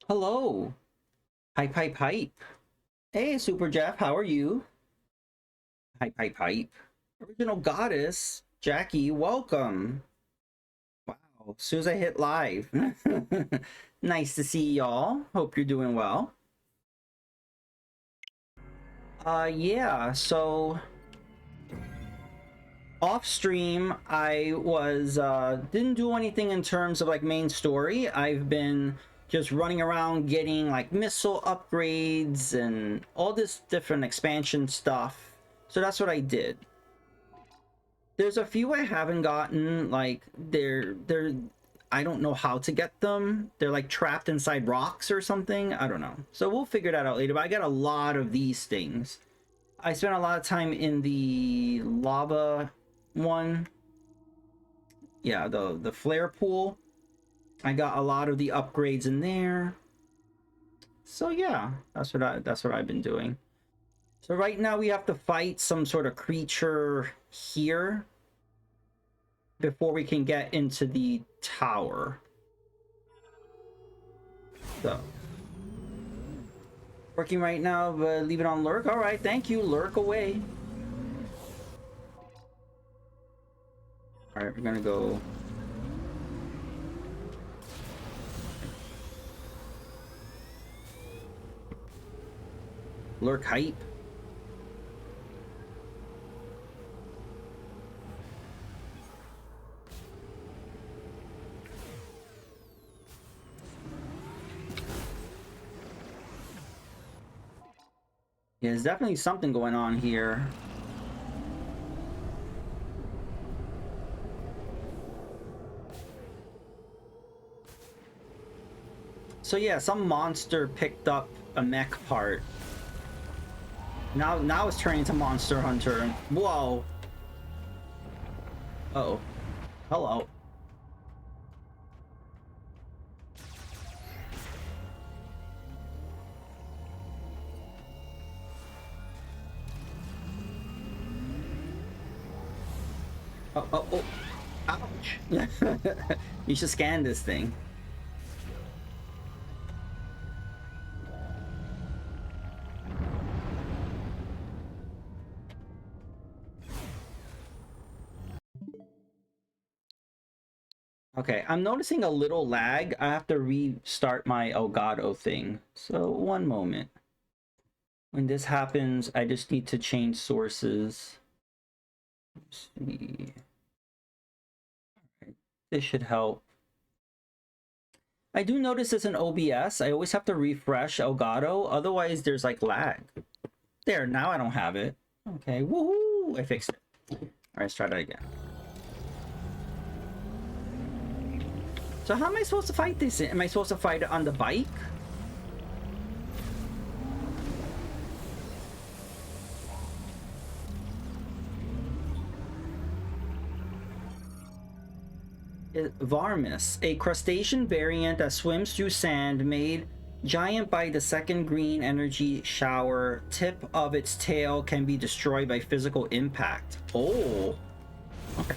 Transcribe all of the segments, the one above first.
Hello. Hype, hype, hype. Hey, Super Jeff, how are you? Hype, hype, hype. Original Goddess, Jackie, welcome. Wow, as soon as I hit live. Nice to see y'all. Hope you're doing well. Yeah, so off stream, I was, didn't do anything in terms of like main story. I've been just running around getting like missile upgrades and all this different expansion stuff. So that's what I did. There's a few I haven't gotten, like they're I don't know how to get them. They're like trapped inside rocks or something. I don't know. So we'll figure that out later. But I got a lot of these things. I spent a lot of time in the lava one. Yeah, the flare pool. I got a lot of the upgrades in there. So yeah, that's what I've been doing. So right now we have to fight some sort of creature here before we can get into the tower. So working right now, but leave it on lurk. All right, thank you. Lurk away. All right, we're gonna go. Lurk hype. Yeah, there's definitely something going on here. So yeah, some monster picked up a mech part. Now it's turning into Monster Hunter. Whoa. Uh-oh. Hello. Oh. Ouch. You should scan this thing. Okay, I'm noticing a little lag. I have to restart my Elgato thing. So one moment. When this happens, I just need to change sources. Let's see. All right, this should help. I do notice it's an OBS. I always have to refresh Elgato. Otherwise, there's like lag. There, now I don't have it. Okay, woohoo! I fixed it. All right, let's try that again. So how am I supposed to fight this? Am I supposed to fight it on the bike? Varmis, a crustacean variant that swims through sand, made giant by the second green energy shower. Tip of its tail can be destroyed by physical impact. Oh. Okay.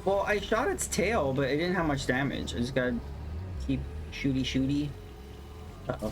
Well, I shot its tail, but it didn't have much damage. I just gotta keep shooty. Uh-oh.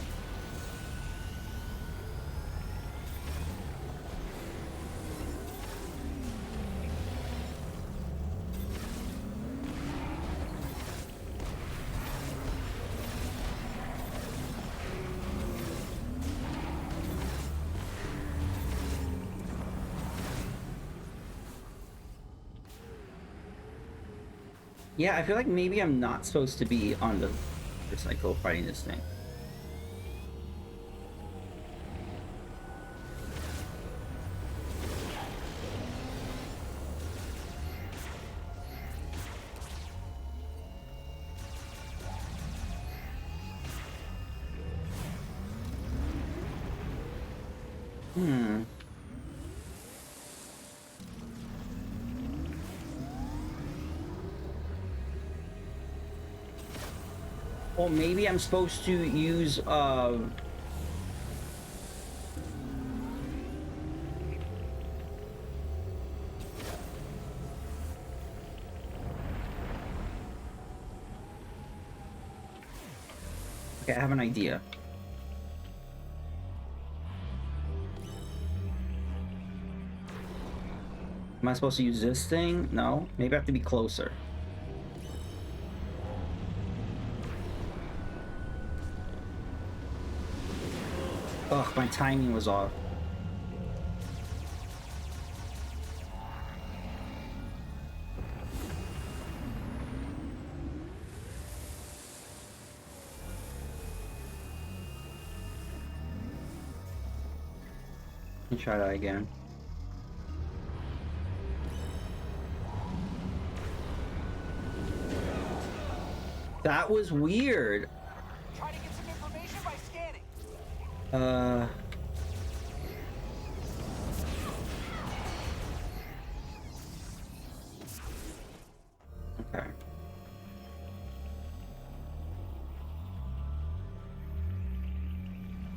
Yeah, I feel like maybe I'm not supposed to be on the motorcycle fighting this thing. Well, maybe I'm supposed to use Okay, I have an idea. Am I supposed to use this thing? No. Maybe I have to be closer. Ugh, my timing was off. Let me try that again. That was weird. Try to get some information by scanning. Okay.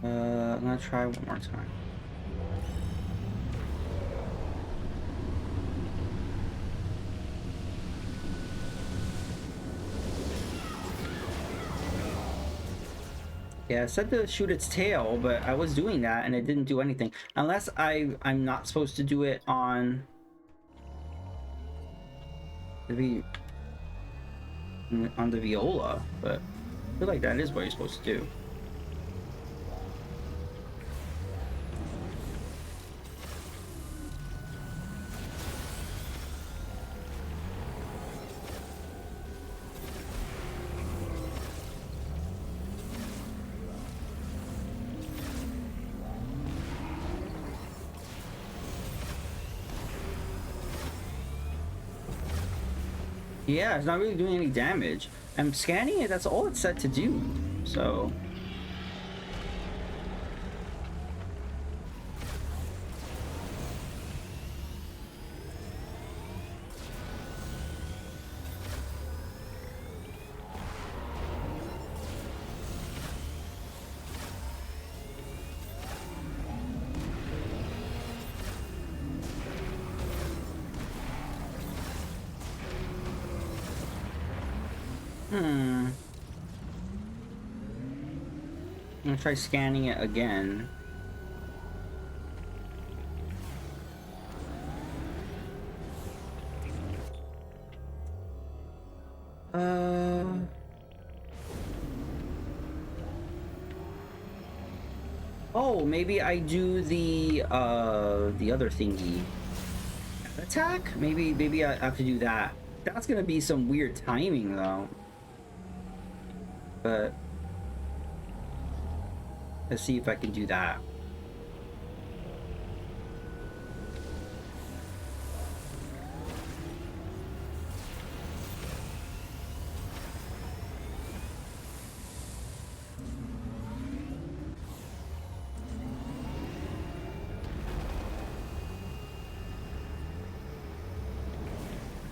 I'm gonna try one more time. Yeah, it said to shoot its tail, but I was doing that and it didn't do anything. Unless I'm not supposed to do it on the viola, but I feel like that is what you're supposed to do. Yeah, it's not really doing any damage. I'm scanning it, that's all it's set to do. So I'm gonna try scanning it again. Oh, maybe I do the other thingy. Attack? Maybe I have to do that. That's gonna be some weird timing though. But let's see if I can do that.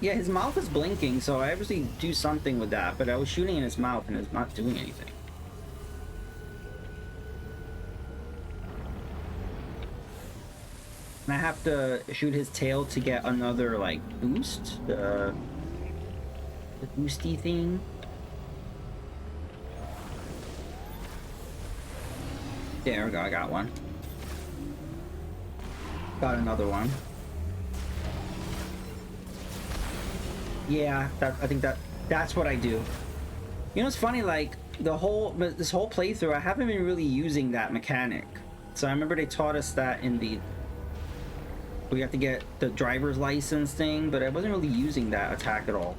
Yeah, his mouth is blinking, so I obviously do something with that, but I was shooting in his mouth and it's not doing anything. And I have to shoot his tail to get another, like, boost? The boosty thing? There we go, I got one. Got another one. Yeah, I think that's what I do. You know, it's funny, like, this whole playthrough, I haven't been really using that mechanic. So I remember they taught us that in the... We have to get the driver's license thing, but I wasn't really using that attack at all.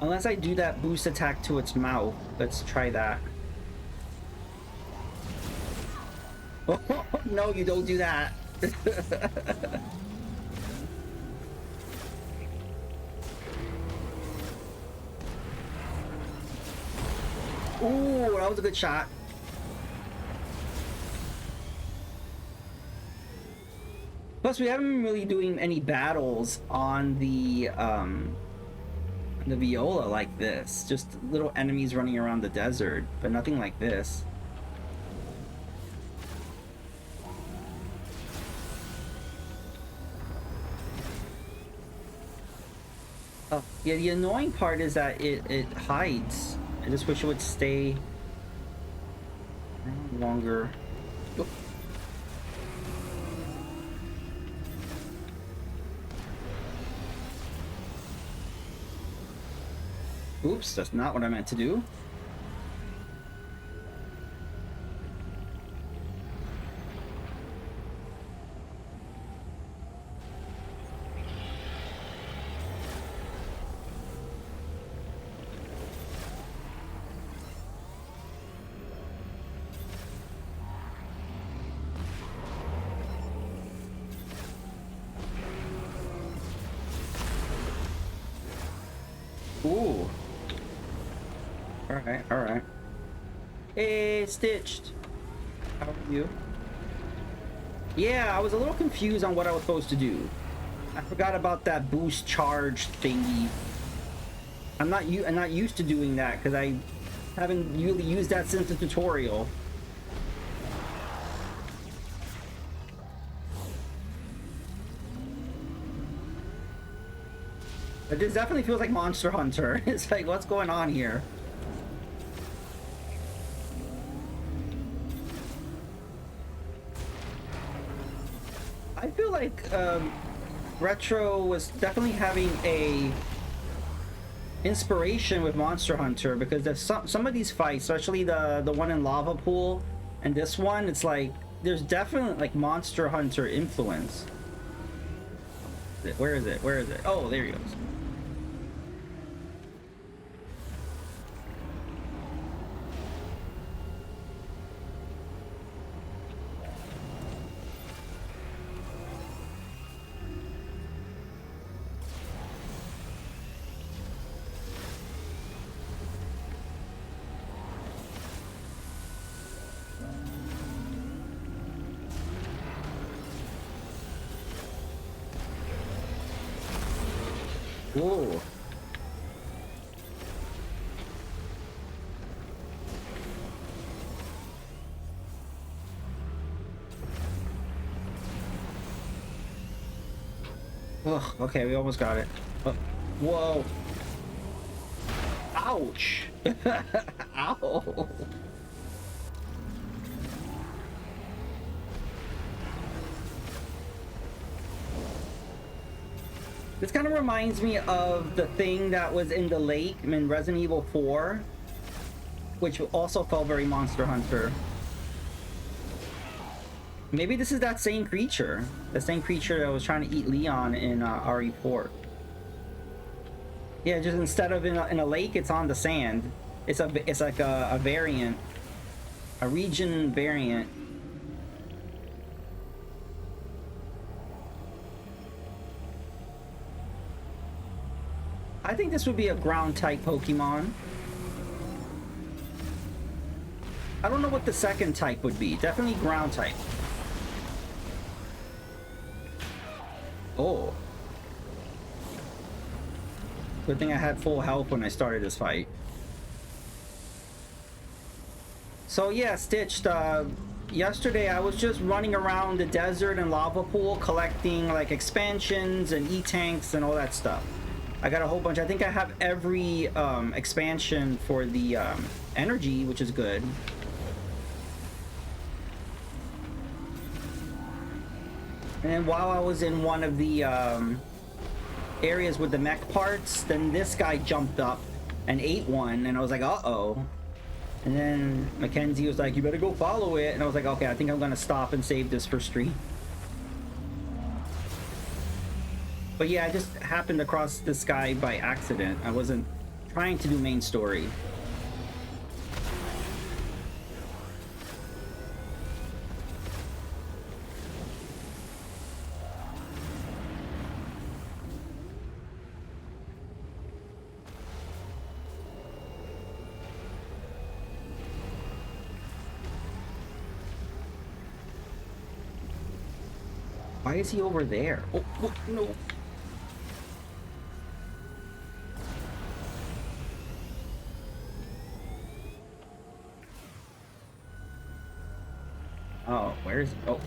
Unless I do that boost attack to its mouth. Let's try that. Oh, no, you don't do that. Ooh, that was a good shot. Plus, we haven't been really doing any battles on the viola like this. Just little enemies running around the desert, but nothing like this. Oh, yeah, the annoying part is that it hides. I just wish it would stay longer. Oh, oops, that's not what I meant to do. Ooh. Alright, alright. Hey, Stitched. How are you? Yeah, I was a little confused on what I was supposed to do. I forgot about that boost charge thingy. I'm not used to doing that because I haven't really used that since the tutorial. But this definitely feels like Monster Hunter. It's like, what's going on here? I feel like Retro was definitely having a inspiration with Monster Hunter because there's some of these fights, especially the one in Lava Pool and this one, it's like there's definitely like Monster Hunter influence. Where is it? Where is it? Oh, there he goes. Whoa. Ugh, okay, we almost got it. Oh, whoa. Ouch. Ow. This kind of reminds me of the thing that was in the lake in Resident Evil 4, which also felt very Monster Hunter. Maybe this is that same creature. The same creature that was trying to eat Leon in RE4. Yeah, just instead of in a lake, it's on the sand. It's like a variant. A region variant. I think this would be a ground type Pokemon. I don't know what the second type would be. Definitely ground type. Oh. Good thing I had full health when I started this fight. So yeah, Stitched, yesterday I was just running around the desert and lava pool collecting like expansions and E-tanks and all that stuff. I got a whole bunch. I think I have every expansion for the energy, which is good. And then while I was in one of the areas with the mech parts, then this guy jumped up and ate one, and I was like, uh-oh. And then Mackenzie was like, you better go follow it. And I was like, okay, I think I'm gonna stop and save this for stream. But yeah, I just happened across this guy by accident. I wasn't trying to do main story. Why is he over there? Oh, oh no. Oh, where is he? Oh.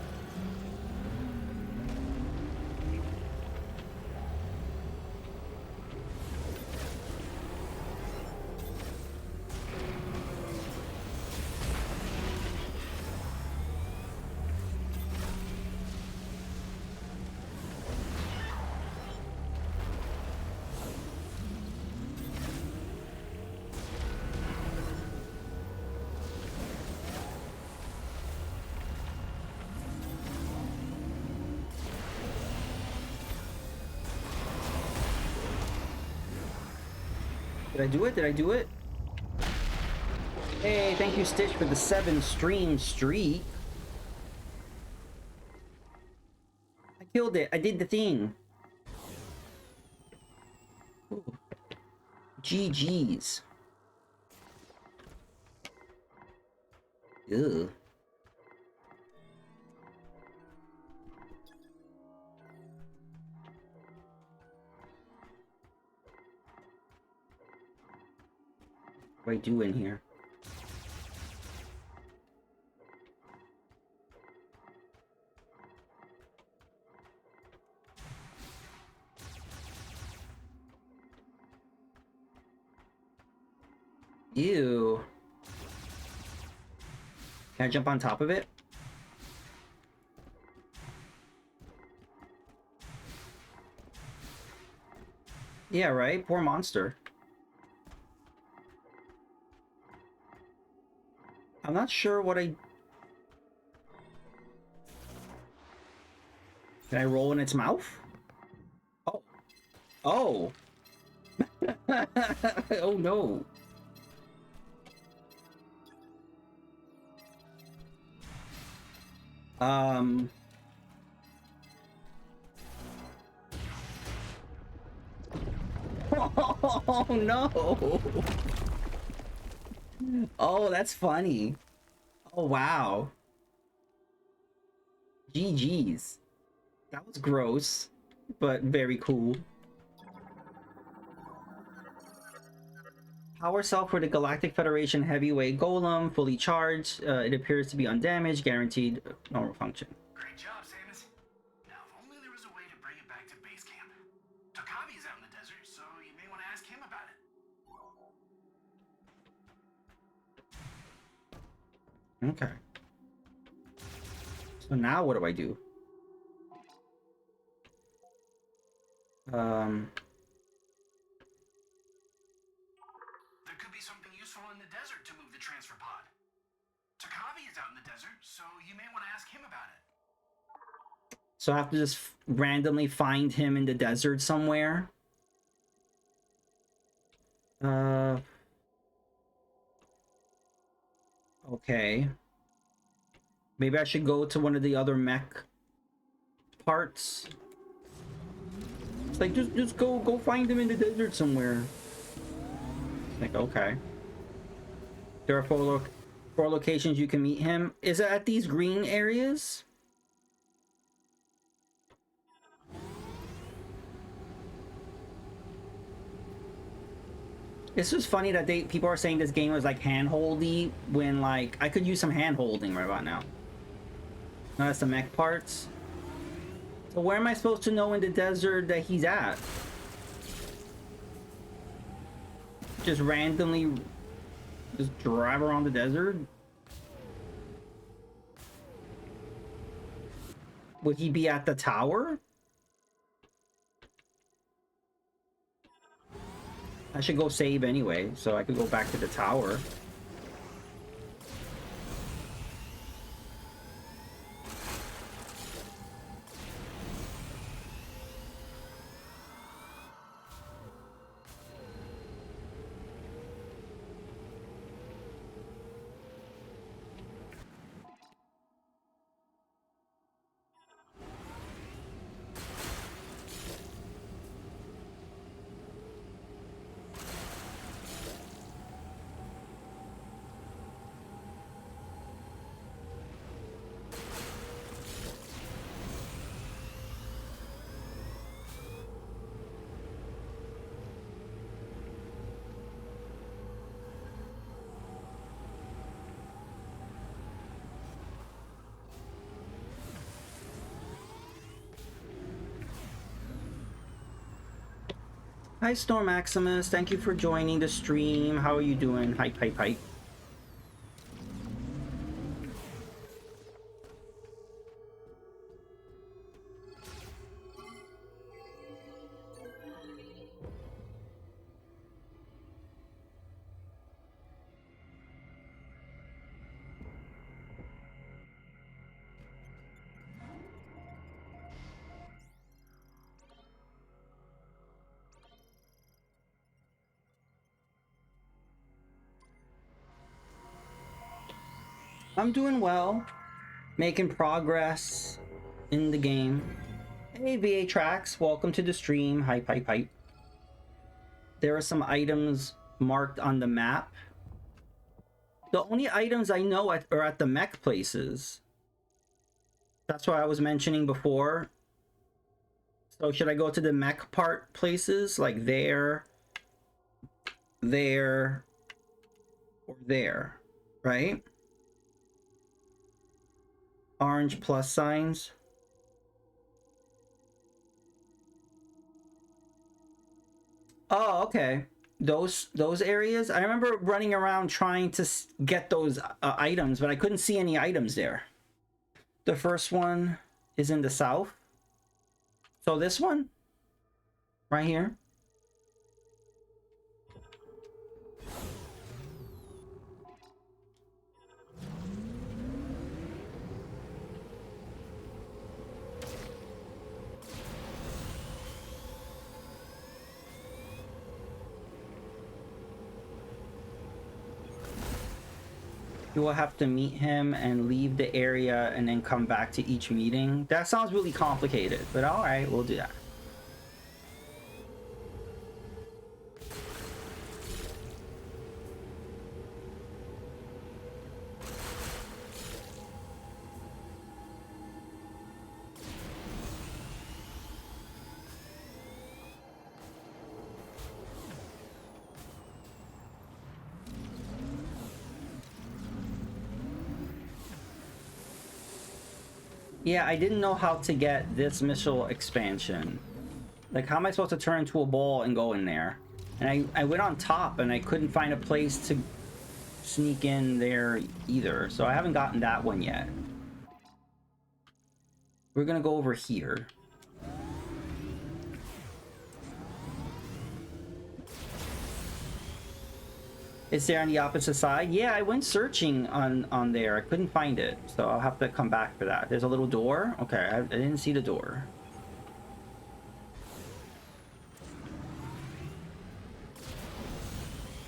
Did I do it? Did I do it? Hey, thank you, Stitch, for the 7-stream streak. I killed it. I did the thing. Ooh. GG's. Ew. What do I do in here? Ew. Can I jump on top of it? Yeah, right? Poor monster. I'm not sure what I... Can I roll in its mouth? Oh. Oh. Oh no. Oh no. Oh, that's funny. Oh wow. GG's. That was gross, but very cool. Power cell for the Galactic Federation heavyweight golem, fully charged. It appears to be undamaged, guaranteed normal function. Great job, Samus. Now, if only there was a way to bring it back to base camp. Tokavi's out in the desert, so you may want to ask him about it. Okay. So now what do I do? There could be something useful in the desert to move the transfer pod. Tokavi is out in the desert, so you may want to ask him about it. So I have to just randomly find him in the desert somewhere. Okay. Maybe I should go to one of the other mech parts. It's like just go find him in the desert somewhere. Like, okay. There are four locations you can meet him. Is it at these green areas? It's just funny that people are saying this game was like hand-holdy when like I could use some hand-holding right about now. No, that's the mech parts. So where am I supposed to know in the desert that he's at? Just randomly just drive around the desert? Would he be at the tower? I should go save anyway, so I could go back to the tower. Hi, Storm Maximus. Thank you for joining the stream. How are you doing? Hype, hype, hype. I'm doing well, making progress in the game. Hey, VA Tracks, welcome to the stream. Hype, hype, hype. There are some items marked on the map. The only items I know are at the mech places. That's what I was mentioning before. So should I go to the mech part places? Like there, there, or there, right? Orange plus signs. Oh, okay. Those areas. I remember running around trying to get those items, but I couldn't see any items there. The first one is in the south. So this one, right here. You will have to meet him and leave the area and then come back to each meeting. That sounds really complicated, but all right, we'll do that. Yeah, I didn't know how to get this missile expansion. Like, how am I supposed to turn into a ball and go in there? And I went on top and I couldn't find a place to sneak in there either. So I haven't gotten that one yet. We're gonna go over here. Is there on the opposite side? Yeah, I went searching on there. I couldn't find it. So I'll have to come back for that. There's a little door. Okay, I didn't see the door.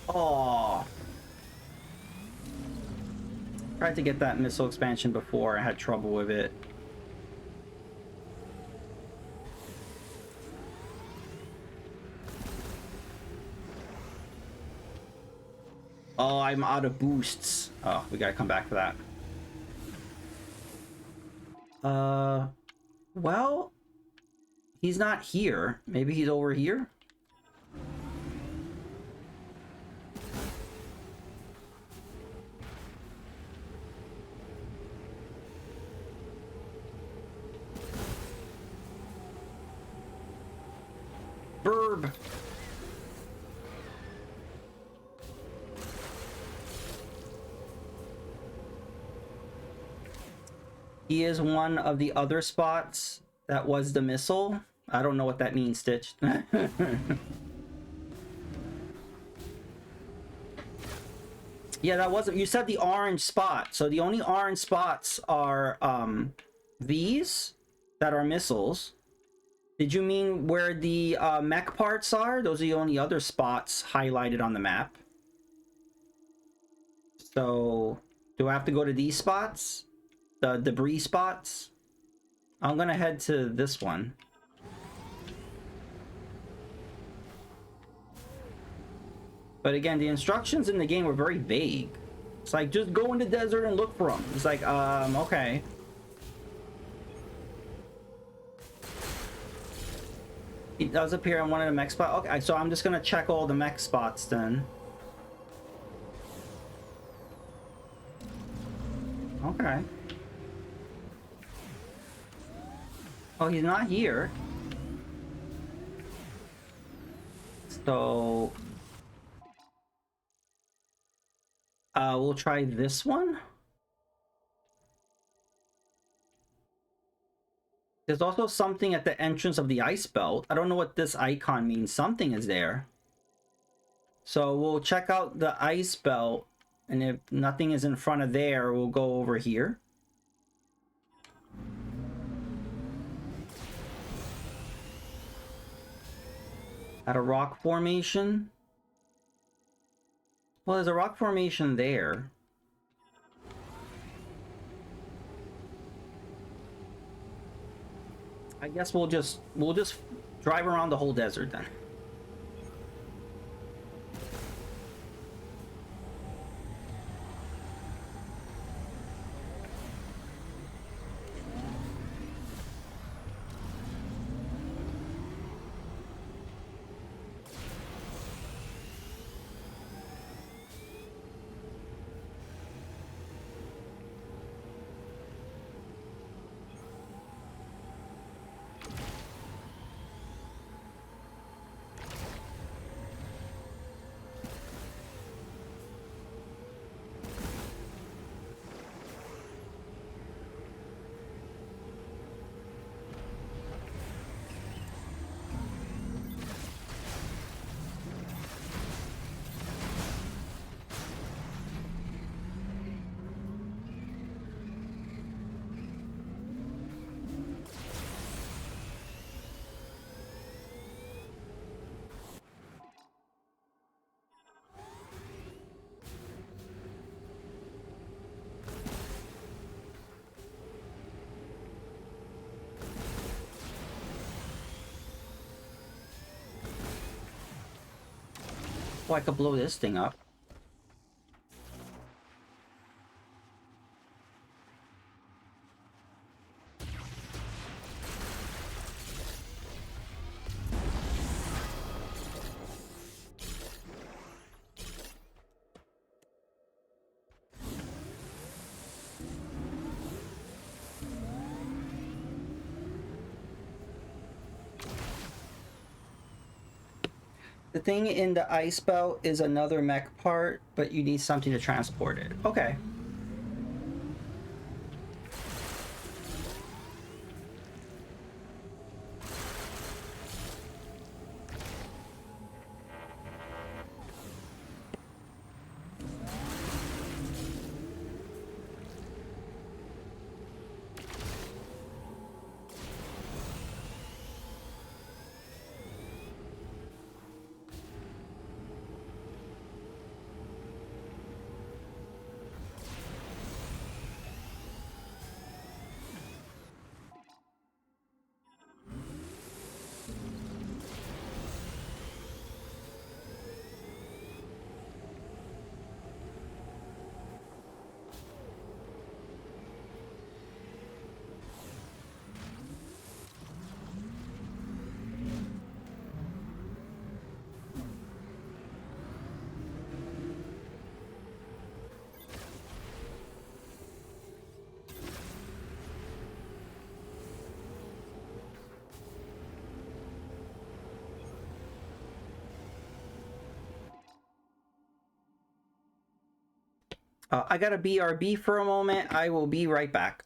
Oh. Tried to get that missile expansion before. I had trouble with it. Oh, I'm out of boosts. Oh, we gotta come back for that. Well, he's not here. Maybe he's over here? Burb. He is one of the other spots that was the missile. I don't know what that means, Stitch. Yeah, that wasn't. You said the orange spot. So the only orange spots are these that are missiles. Did you mean where the mech parts are? Those are the only other spots highlighted on the map. So do I have to go to these spots? The debris spots? I'm gonna head to this one. But again, the instructions in the game were very vague. It's like, just go in the desert and look for them. It's like, okay. It does appear on one of the mech spots. Okay, so I'm just gonna check all the mech spots then. Okay. Oh, he's not here. So... we'll try this one. There's also something at the entrance of the ice belt. I don't know what this icon means. Something is there. So we'll check out the ice belt, and if nothing is in front of there, we'll go over here. At a rock formation. Well, there's a rock formation there. I guess we'll just drive around the whole desert then. Oh, I could blow this thing up. The thing in the ice belt is another mech part, but you need something to transport it. Okay. I got a BRB for a moment. I will be right back.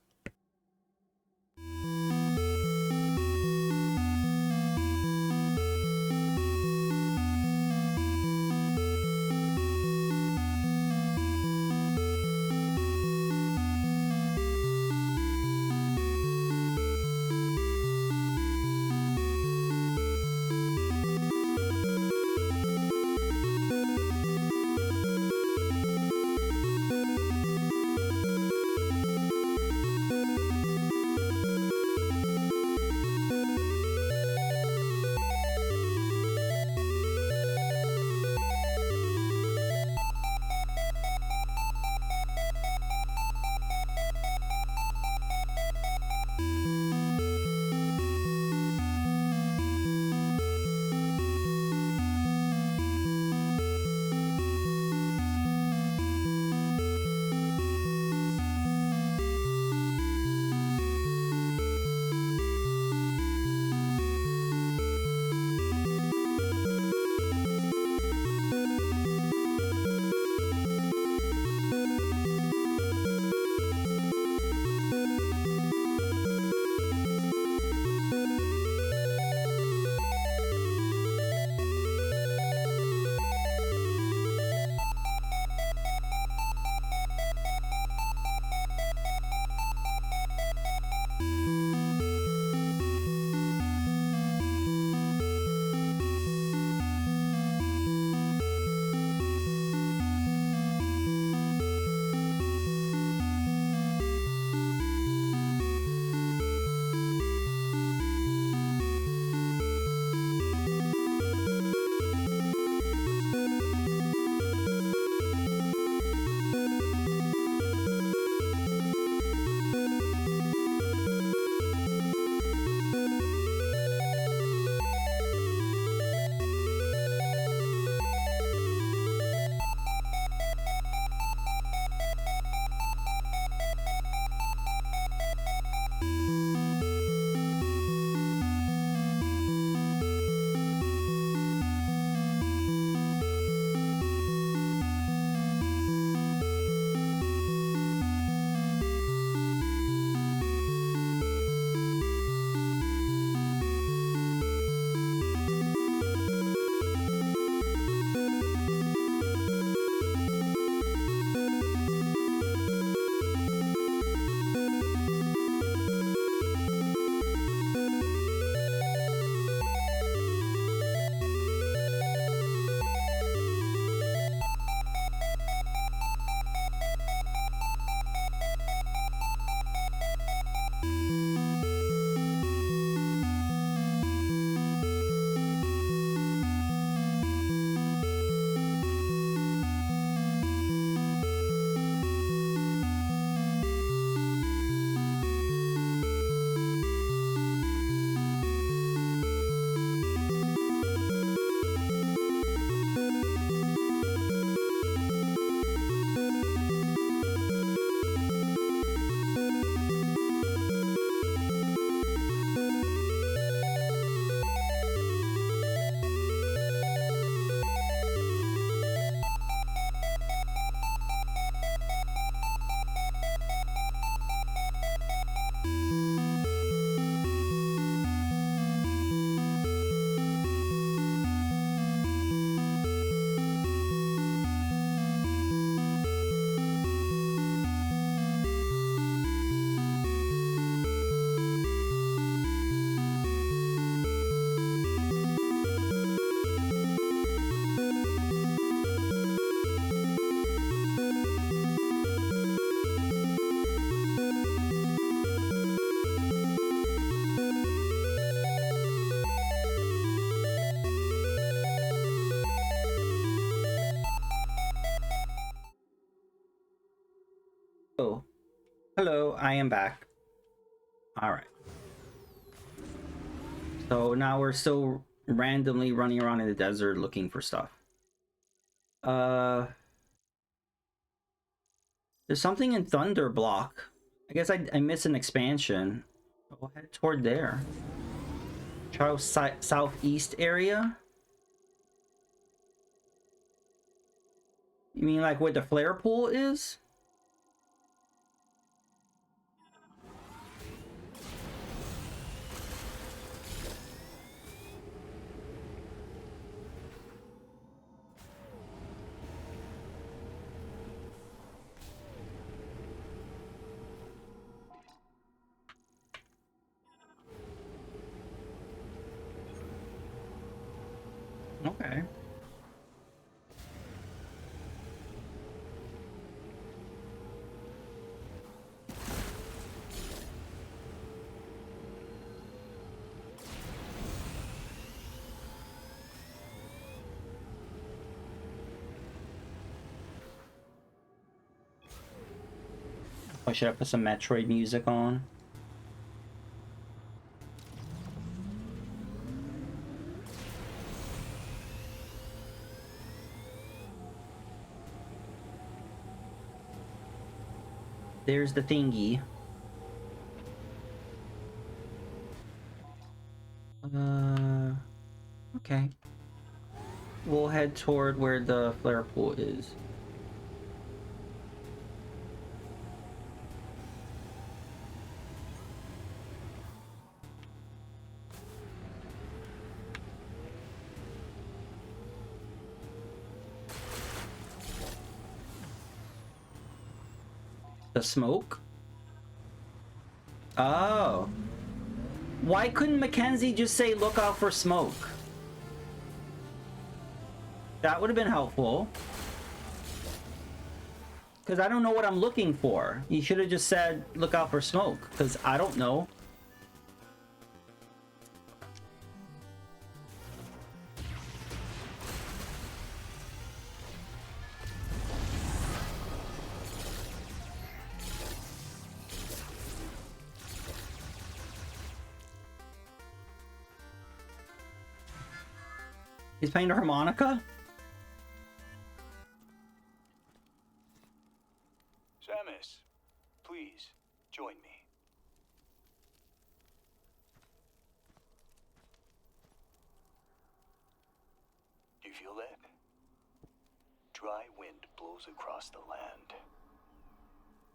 Oh, hello, I am back. All right. So now we're still randomly running around in the desert looking for stuff. There's something in Thunder Block. I guess I missed an expansion. I'll head toward there. Southeast area? You mean like where the flare pool is? Okay. Oh, should I put some Metroid music on? There's the thingy. Okay. We'll head toward where the flare pool is. The smoke? Oh. Why couldn't Mackenzie just say look out for smoke? That would have been helpful. Because I don't know what I'm looking for. You should have just said look out for smoke. Because I don't know. He's playing the harmonica? Samus, please, join me. Do you feel that? Dry wind blows across the land.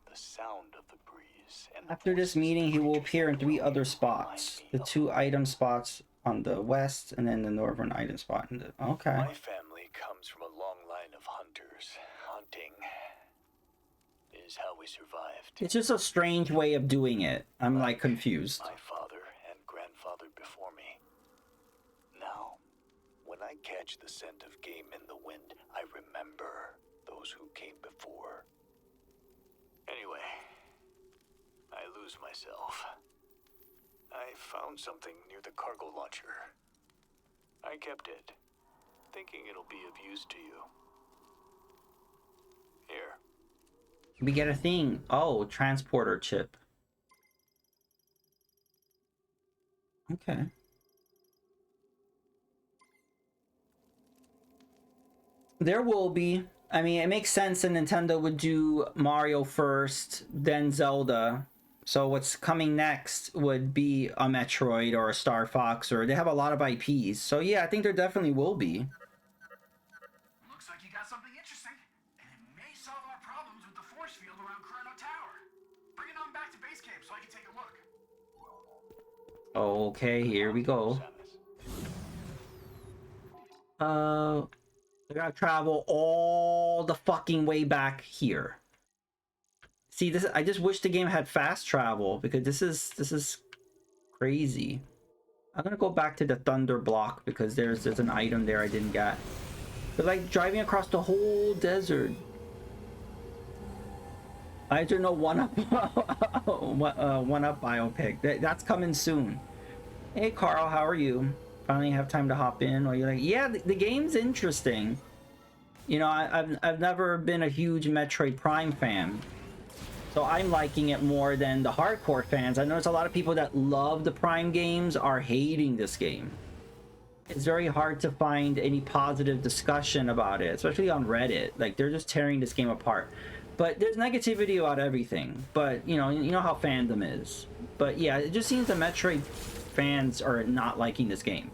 The sound of the breeze and After this meeting, he will appear in 3 other spots. The 2 item spots on the west, and then the northern item spot. Okay. My family comes from a long line of hunters. Hunting is how we survived. It's just a strange way of doing it. I'm like confused. My father and grandfather before me. Now, when I catch the scent of game in the wind, I remember those who came before. Anyway, I lose myself. I found something near the cargo launcher. I kept it, thinking it'll be of use to you. Here. We get a thing. Oh, transporter chip. Okay. There will be. I mean, it makes sense that Nintendo would do Mario first, then Zelda. So what's coming next would be a Metroid or a Star Fox, or they have a lot of IPs. So yeah, I think there definitely will be. Looks like you got something interesting, and it may solve our problems with the force field around Chrono Tower. Bring it on back to base camp so I can take a look. Okay, here we go. I gotta travel all the fucking way back here. See, this, I just wish the game had fast travel, because this is crazy. I'm gonna go back to the Thunder Block because there's an item there I didn't get. But like driving across the whole desert. I don't know 1UP 1UP biopic. That's coming soon. Hey Carl, how are you? Finally have time to hop in. Or you're like, yeah, the game's interesting. You know, I've never been a huge Metroid Prime fan. So I'm liking it more than the hardcore fans. I notice a lot of people that love the Prime games are hating this game. It's very hard to find any positive discussion about it, especially on Reddit. Like, they're just tearing this game apart. But there's negativity about everything. But, you know how fandom is. But yeah, it just seems the Metroid fans are not liking this game.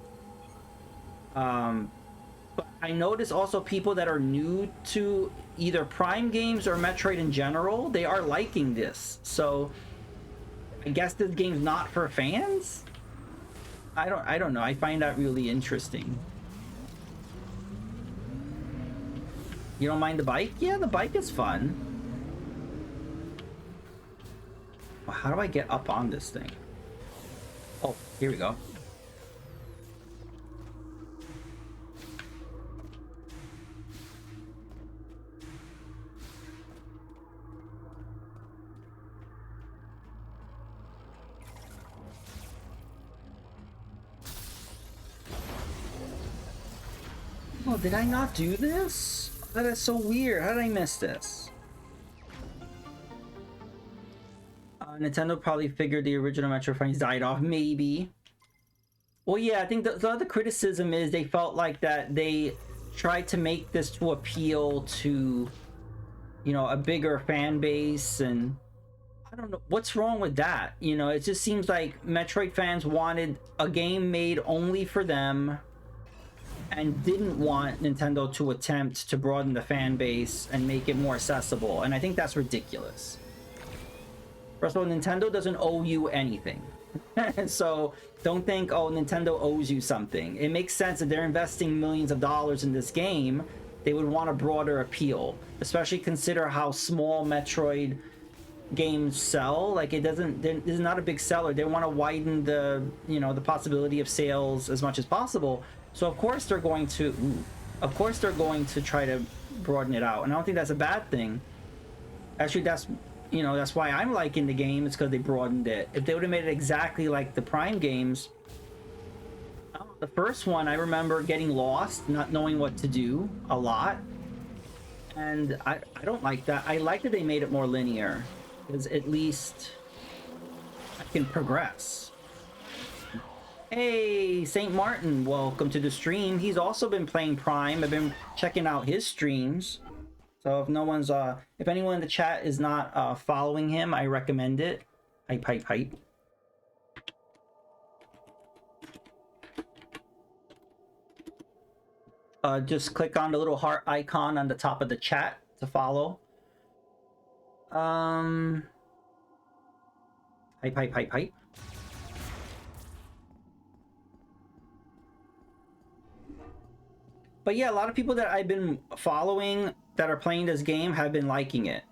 But I notice also people that are new to either Prime games or Metroid in general, they are liking this. So I guess this game's not for fans? I don't know. I find that really interesting. You don't mind the bike? Yeah, the bike is fun. Well, how do I get up on this thing? Oh, here we go. Oh, did I not do this? That is so weird. How did I miss this? Nintendo probably figured the original Metroid fans died off. Maybe. Well, yeah, I think the other criticism is they felt like that they tried to make this to appeal to, you know, a bigger fan base, and I don't know what's wrong with that. You know, it just seems like Metroid fans wanted a game made only for them and didn't want Nintendo to attempt to broaden the fan base and make it more accessible, and I think that's ridiculous. First of all, Nintendo doesn't owe you anything. So don't think, oh, Nintendo owes you something. It makes sense that they're investing millions of dollars in this game. They would want a broader appeal, especially consider how small Metroid games sell. Like, it doesn't, this is not a big seller. They want to widen the, you know, the possibility of sales as much as possible. So of course they're going to try to broaden it out, and I don't think that's a bad thing. Actually, that's why I'm liking the game. It's because they broadened it. If they would have made it exactly like the Prime games, the first one, I remember getting lost, not knowing what to do a lot, and I don't like that. I like that they made it more linear, because at least I can progress. Hey, St. Martin, welcome to the stream. He's also been playing Prime. I've been checking out his streams. So if anyone in the chat is not following him, I recommend it. Hype. Just click on the little heart icon on the top of the chat to follow. Hype. But yeah, a lot of people that I've been following that are playing this game have been liking it.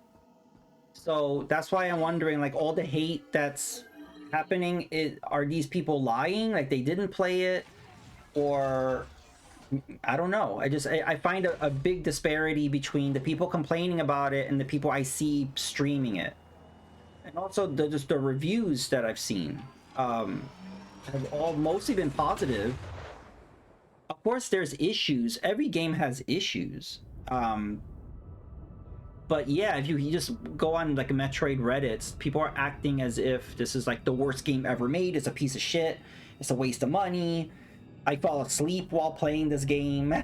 So that's why I'm wondering, like, all the hate that's happening, are these people lying? Like, they didn't play it? Or I don't know. I find a big disparity between the people complaining about it and the people I see streaming it. And also just the reviews that I've seen have all mostly been positive. Of course, there's issues. Every game has issues. But yeah, if you just go on like a Metroid Reddit, people are acting as if this is like the worst game ever made. It's a piece of shit. It's a waste of money. I fall asleep while playing this game.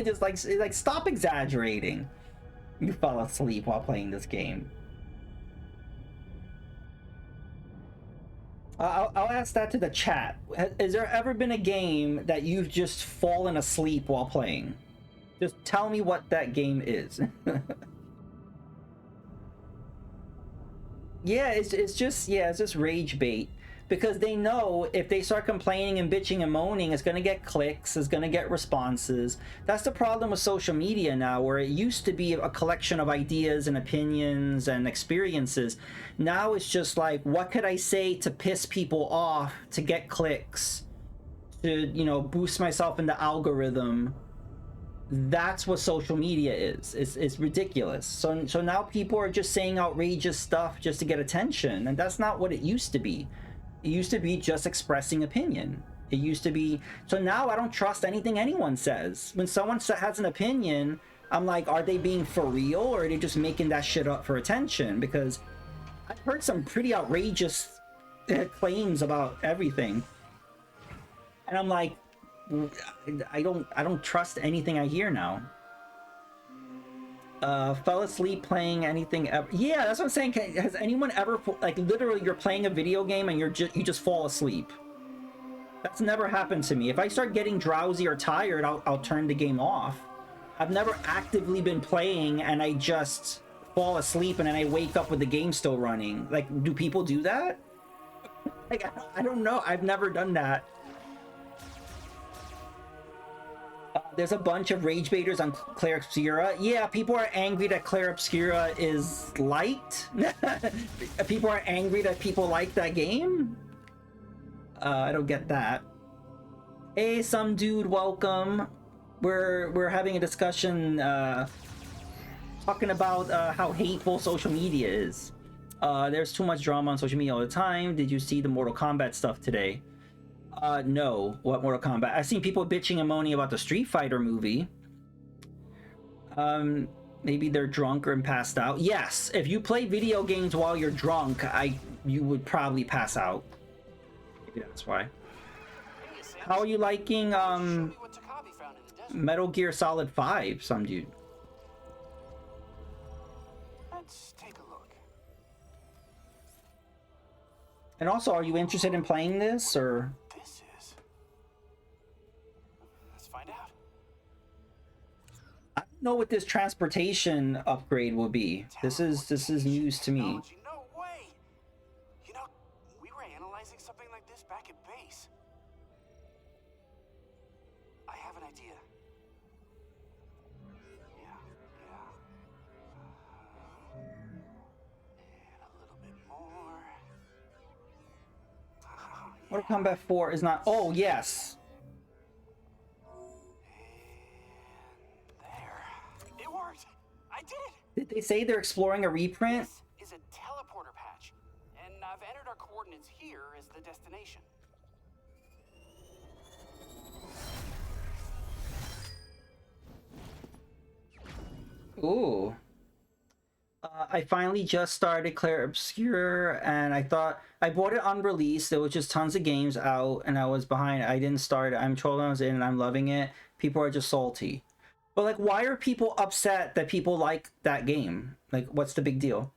Just like stop exaggerating. You fall asleep while playing this game. I'll ask that to the chat. Has there ever been a game that you've just fallen asleep while playing? Just tell me what that game is. Yeah, it's just rage bait. Because they know if they start complaining and bitching and moaning, it's going to get clicks, it's going to get responses. That's the problem with social media now, where it used to be a collection of ideas and opinions and experiences. Now it's just like, what could I say to piss people off, to get clicks, to, you know, boost myself in the algorithm. That's what social media is. It's ridiculous. So now people are just saying outrageous stuff just to get attention, and that's not what it used to be. It used to be just expressing opinion. It used to be... So now I don't trust anything anyone says. When someone has an opinion, I'm like, are they being for real, or are they just making that shit up for attention? Because I've heard some pretty outrageous claims about everything, and I'm like, I don't trust anything I hear now. Fell asleep playing anything ever? Yeah, that's what I'm saying. Has anyone ever, like, literally you're playing a video game and you just fall asleep? That's never happened to me. If I start getting drowsy or tired, I'll turn the game off. I've never actively been playing and I just fall asleep and then I wake up with the game still running. Like, do people do that? Like, I don't know. I've never done that. There's a bunch of rage baiters on Claire Obscura. Yeah, people are angry that Claire Obscura is liked. People are angry that people like that game. I don't get that. Hey, some dude, welcome. We're having a discussion talking about how hateful social media is. There's too much drama on social media all the time. Did you see the Mortal Kombat stuff today? No. What Mortal Kombat? I've seen people bitching and moaning about the Street Fighter movie. Maybe they're drunk or passed out. Yes, if you play video games while you're drunk, you would probably pass out. Maybe that's why. How are you liking Metal Gear Solid 5, some dude? Let's take a look. And also, are you interested in playing this, or? This is. Let's find out. I don't know what this transportation upgrade will be. This is news to me. Technology, no way. You know, we were analyzing something like this back at base. I have an idea. Yeah. And a little bit more. Mortal Kombat 4 is not. Oh yes. There. It worked. I did it. Did they say they're exploring a reprint? This is a teleporter patch, and I've entered our coordinates here as the destination. Ooh. I finally just started Claire Obscure, and I thought I bought it on release. There was just tons of games out, and I was behind. I didn't start it. I'm 12 hours in, and I'm loving it. People are just salty. But like, why are people upset that people like that game? Like, what's the big deal?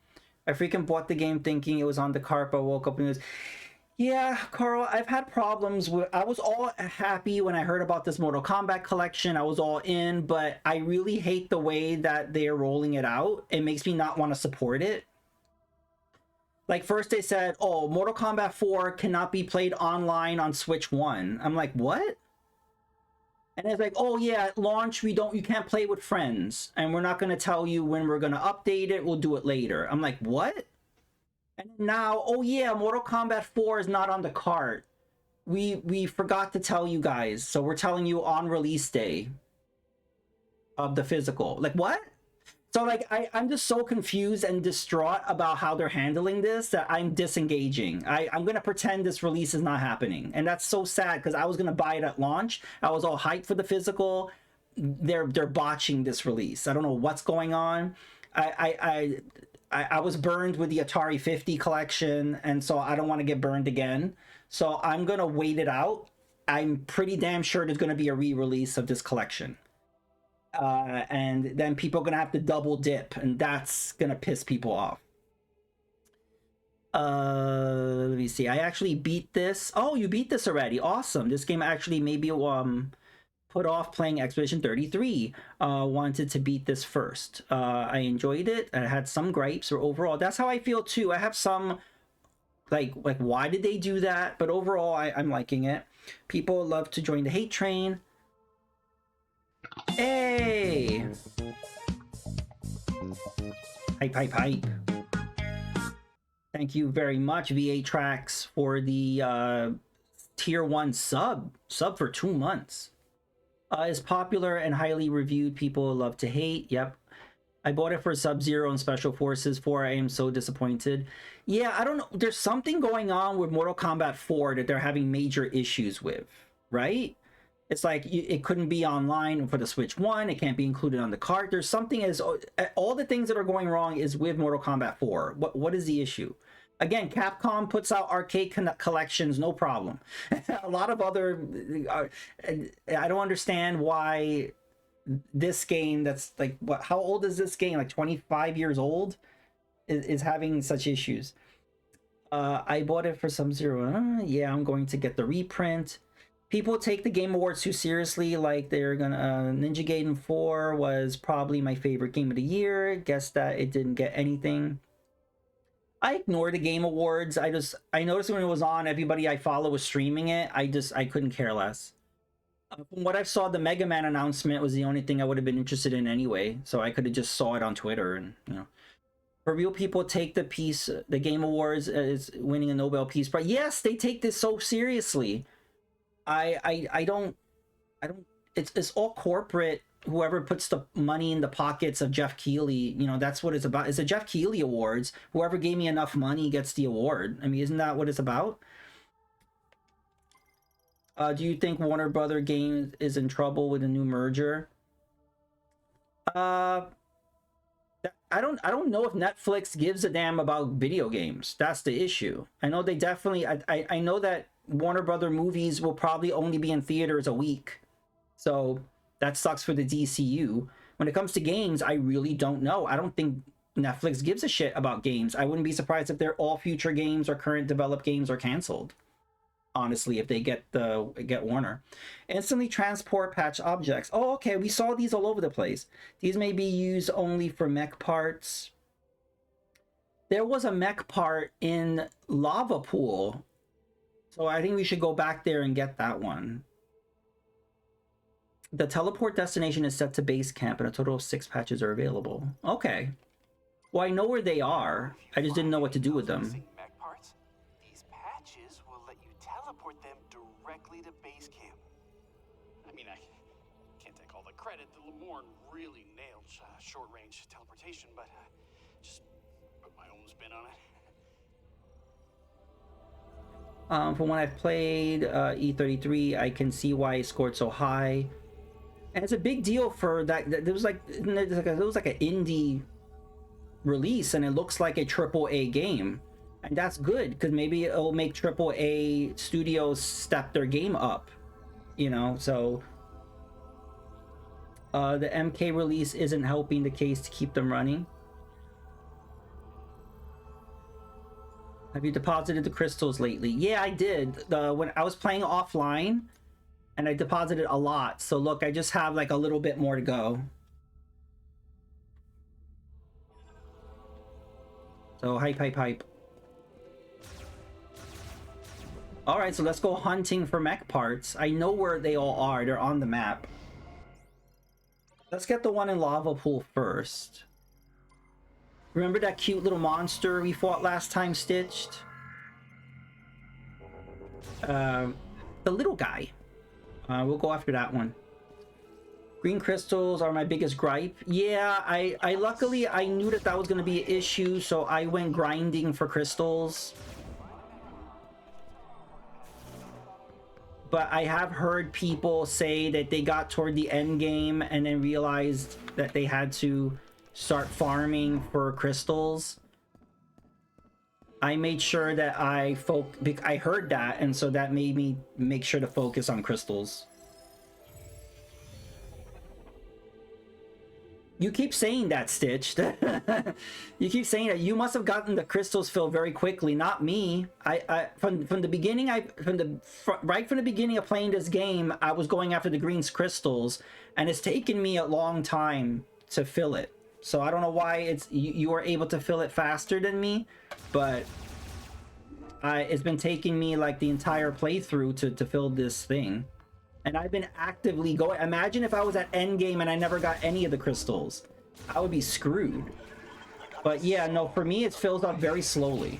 I freaking bought the game thinking it was on the cart, but woke up and it was. Yeah, Carl, I've had problems with. I was all happy when I heard about this Mortal Kombat collection. I was all in, but I really hate the way that they're rolling it out. It makes me not want to support it. Like, first they said, oh, Mortal Kombat 4 cannot be played online on Switch 1. I'm like, what? And it's like, oh yeah, at launch you can't play with friends, and we're not going to tell you when we're going to update it. We'll do it later. I'm like, what? And now, oh yeah, Mortal Kombat 4 is not on the cart. We forgot to tell you guys, so we're telling you on release day of the physical. Like, what? So like, I'm just so confused and distraught about how they're handling this that I'm disengaging. I'm gonna pretend this release is not happening, and that's so sad because I was gonna buy it at launch. I was all hyped for the physical. They're botching this release. I don't know what's going on. I was burned with the Atari 50 collection, and so I don't want to get burned again. So I'm going to wait it out. I'm pretty damn sure there's going to be a re-release of this collection. And then people are going to have to double dip, and that's going to piss people off. Let me see. I actually beat this. Oh, you beat this already. Awesome. This game actually maybe put off playing Expedition 33. Wanted to beat this first. I enjoyed it. I had some gripes, or overall, that's how I feel too. I have some like why did they do that? But overall, I'm liking it. People love to join the hate train. Hey! Hype. Thank you very much, V8 Tracks, for the tier 1 sub for 2 months. Is popular and highly reviewed. People love to hate. Yep. I bought it for Sub-Zero and Special Forces 4. I am so disappointed. Yeah, I don't know. There's something going on with Mortal Kombat 4 that they're having major issues with, right? It's like it couldn't be online for the Switch 1. It can't be included on the cart. There's something as all the things that are going wrong is with Mortal Kombat 4. What is the issue? Again, Capcom puts out arcade collections, no problem. A lot of other, I don't understand why this game that's like, what? How old is this game? Like 25 years old, is having such issues. I bought it for Sub-Zero. Yeah, I'm going to get the reprint. People take the Game Awards too seriously, like they're gonna. Ninja Gaiden 4 was probably my favorite game of the year. Guess that it didn't get anything. I ignore the Game Awards. I noticed when it was on, everybody I follow was streaming it. I couldn't care less. From what I saw, the Mega Man announcement was the only thing I would have been interested in anyway. So I could have just saw it on Twitter, and for real people take the Game Awards as winning a Nobel Peace Prize. Yes, they take this so seriously. I don't. It's all corporate. Whoever puts the money in the pockets of Jeff Keighley, that's what it's about. It's the Jeff Keighley Awards. Whoever gave me enough money gets the award. I mean, isn't that what it's about? Do you think Warner Brother Games is in trouble with a new merger? I don't know if Netflix gives a damn about video games. That's the issue. I know they definitely. I know that Warner Brother movies will probably only be in theaters a week, so that sucks for the DCU. When it comes to games, I really don't know. I don't think Netflix gives a shit about games. I wouldn't be surprised if all future games or current developed games are canceled. Honestly, if they get Warner. Instantly transport patch objects. Oh, okay, we saw these all over the place. These may be used only for mech parts. There was a mech part in Lava Pool, so I think we should go back there and get that one. The teleport destination is set to base camp, and a total of 6 patches are available. Okay. Well, I know where they are. I just didn't know what to do with them. Mech parts? These patches will let you teleport them directly to base camp. I mean, I can't take all the credit. The Lemorn really nailed short-range teleportation, but just put my own spin on it. From when I've played E33, I can see why it scored so high. And it's a big deal for that. There was like an indie release, and it looks like a AAA game, and that's good because maybe it'll make AAA studios step their game up. So the MK release isn't helping the case to keep them running. Have you deposited the crystals lately? Yeah, I did. When I was playing offline, and I deposited a lot. So look, I just have like a little bit more to go. So hype. All right, so let's go hunting for mech parts. I know where they all are. They're on the map. Let's get the one in Lava Pool first. Remember that cute little monster we fought last time, Stitched? The little guy. We'll go after that one. Green crystals are my biggest gripe. Yeah, I luckily I knew that was going to be an issue, so I went grinding for crystals. But I have heard people say that they got toward the end game and then realized that they had to start farming for crystals. I made sure that I heard that, and so that made me make sure to focus on crystals. You keep saying that, Stitched. You keep saying that. You must have gotten the crystals filled very quickly, not me. From the beginning, right from the beginning of playing this game, I was going after the green crystals, and it's taken me a long time to fill it. So I don't know why you are able to fill it faster than me, but it's been taking me like the entire playthrough to fill this thing. And I've been actively going. Imagine if I was at endgame and I never got any of the crystals. I would be screwed. But yeah, no, for me it fills up very slowly.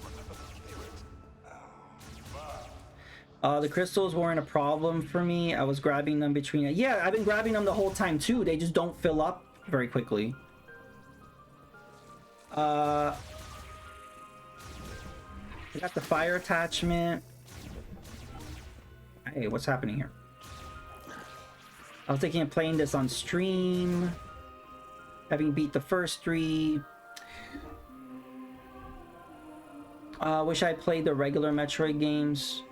The crystals weren't a problem for me. I was grabbing them between... Yeah, I've been grabbing them the whole time too. They just don't fill up very quickly. I got the fire attachment. Hey, what's happening here? I was thinking of playing this on stream, having beat the first 3. Wish I played the regular Metroid games.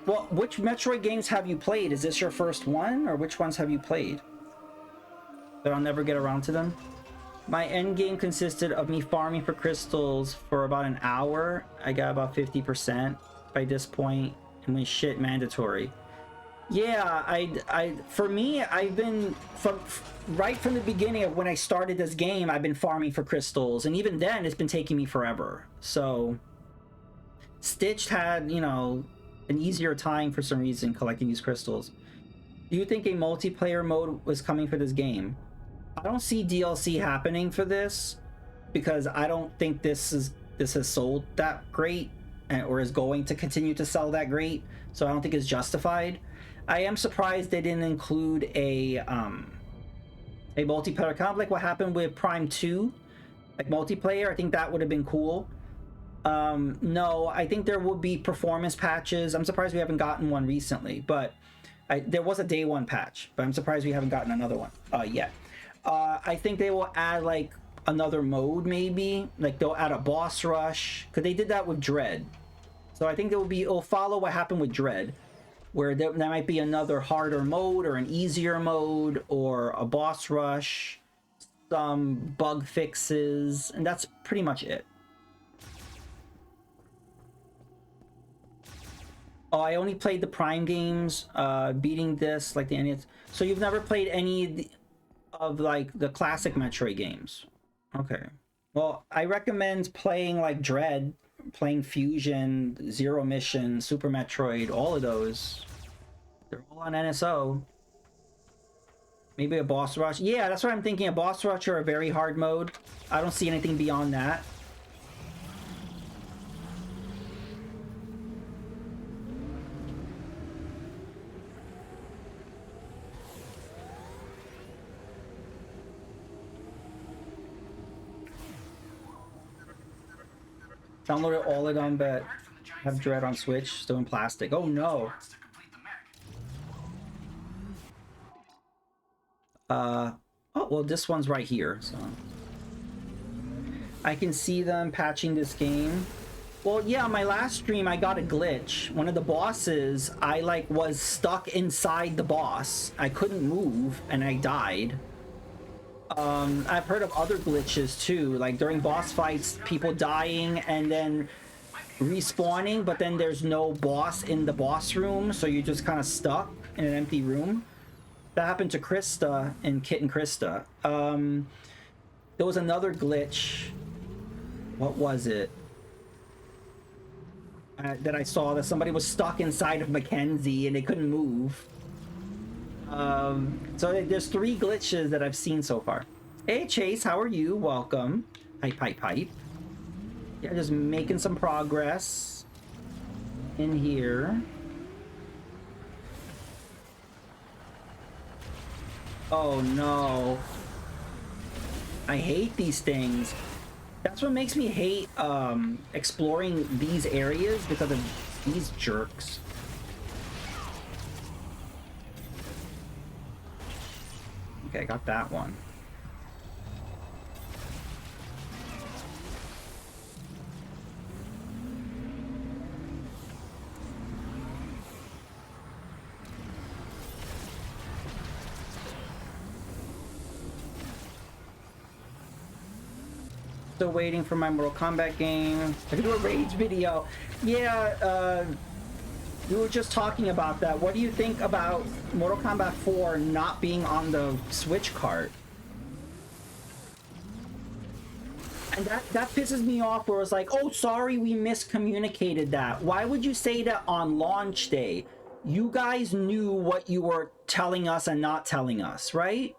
Well, which Metroid games have you played? Is this your first one, or which ones have you played? But I'll never get around to them. My end game consisted of me farming for crystals for about an hour. I got about 50% by this point, and when shit mandatory. Yeah, for me, I've been right from the beginning of when I started this game, I've been farming for crystals, and even then, it's been taking me forever. So, Stitched had, you know, an easier time for some reason collecting these crystals. Do you think a multiplayer mode was coming for this game? I don't see DLC happening for this because I don't think this has sold that great, or is going to continue to sell that great. So I don't think it's justified. I am surprised they didn't include a multiplayer, kind of like what happened with Prime 2, like multiplayer. I think that would have been cool. No, I think there will be performance patches. I'm surprised we haven't gotten one recently, but there was a day 1 patch, but I'm surprised we haven't gotten another one yet. I think they will add like another mode, maybe like they'll add a boss rush, because they did that with Dread. So I think it'll follow what happened with Dread, where there might be another harder mode or an easier mode or a boss rush, some bug fixes, and that's pretty much it. Oh, I only played the Prime games, beating this like the NES. So you've never played any of like the classic Metroid games? Okay. Well, I recommend playing like Dread, playing Fusion, Zero Mission, Super Metroid, all of those. They're all on NSO. Maybe a boss rush. Yeah, that's what I'm thinking. A boss rush or a very hard mode. I don't see anything beyond that. Downloaded all of them, but have Dread on Switch, still in plastic. Oh no. Oh well, this one's right here, so I can see them patching this game. Well, yeah, my last stream I got a glitch. One of the bosses, I like was stuck inside the boss. I couldn't move and I died. I've heard of other glitches too, like during boss fights, people dying and then respawning, but then there's no boss in the boss room, so you're just kind of stuck in an empty room. That happened to Krista in Kit and Krista. There was another glitch. What was it? That I saw that somebody was stuck inside of Mackenzie and they couldn't move. So there's 3 glitches that I've seen so far. Hey Chase, how are you? Welcome. Hype. Yeah, just making some progress in here. Oh no. I hate these things. That's what makes me hate exploring these areas, because of these jerks. Okay, I got that one. Still waiting for my Mortal Kombat game. I can do a rage video. Yeah, we were just talking about that. What do you think about Mortal Kombat 4 not being on the Switch cart? And that pisses me off, where it's like, oh, sorry, we miscommunicated that. Why would you say that on launch day? You guys knew what you were telling us and not telling us, right?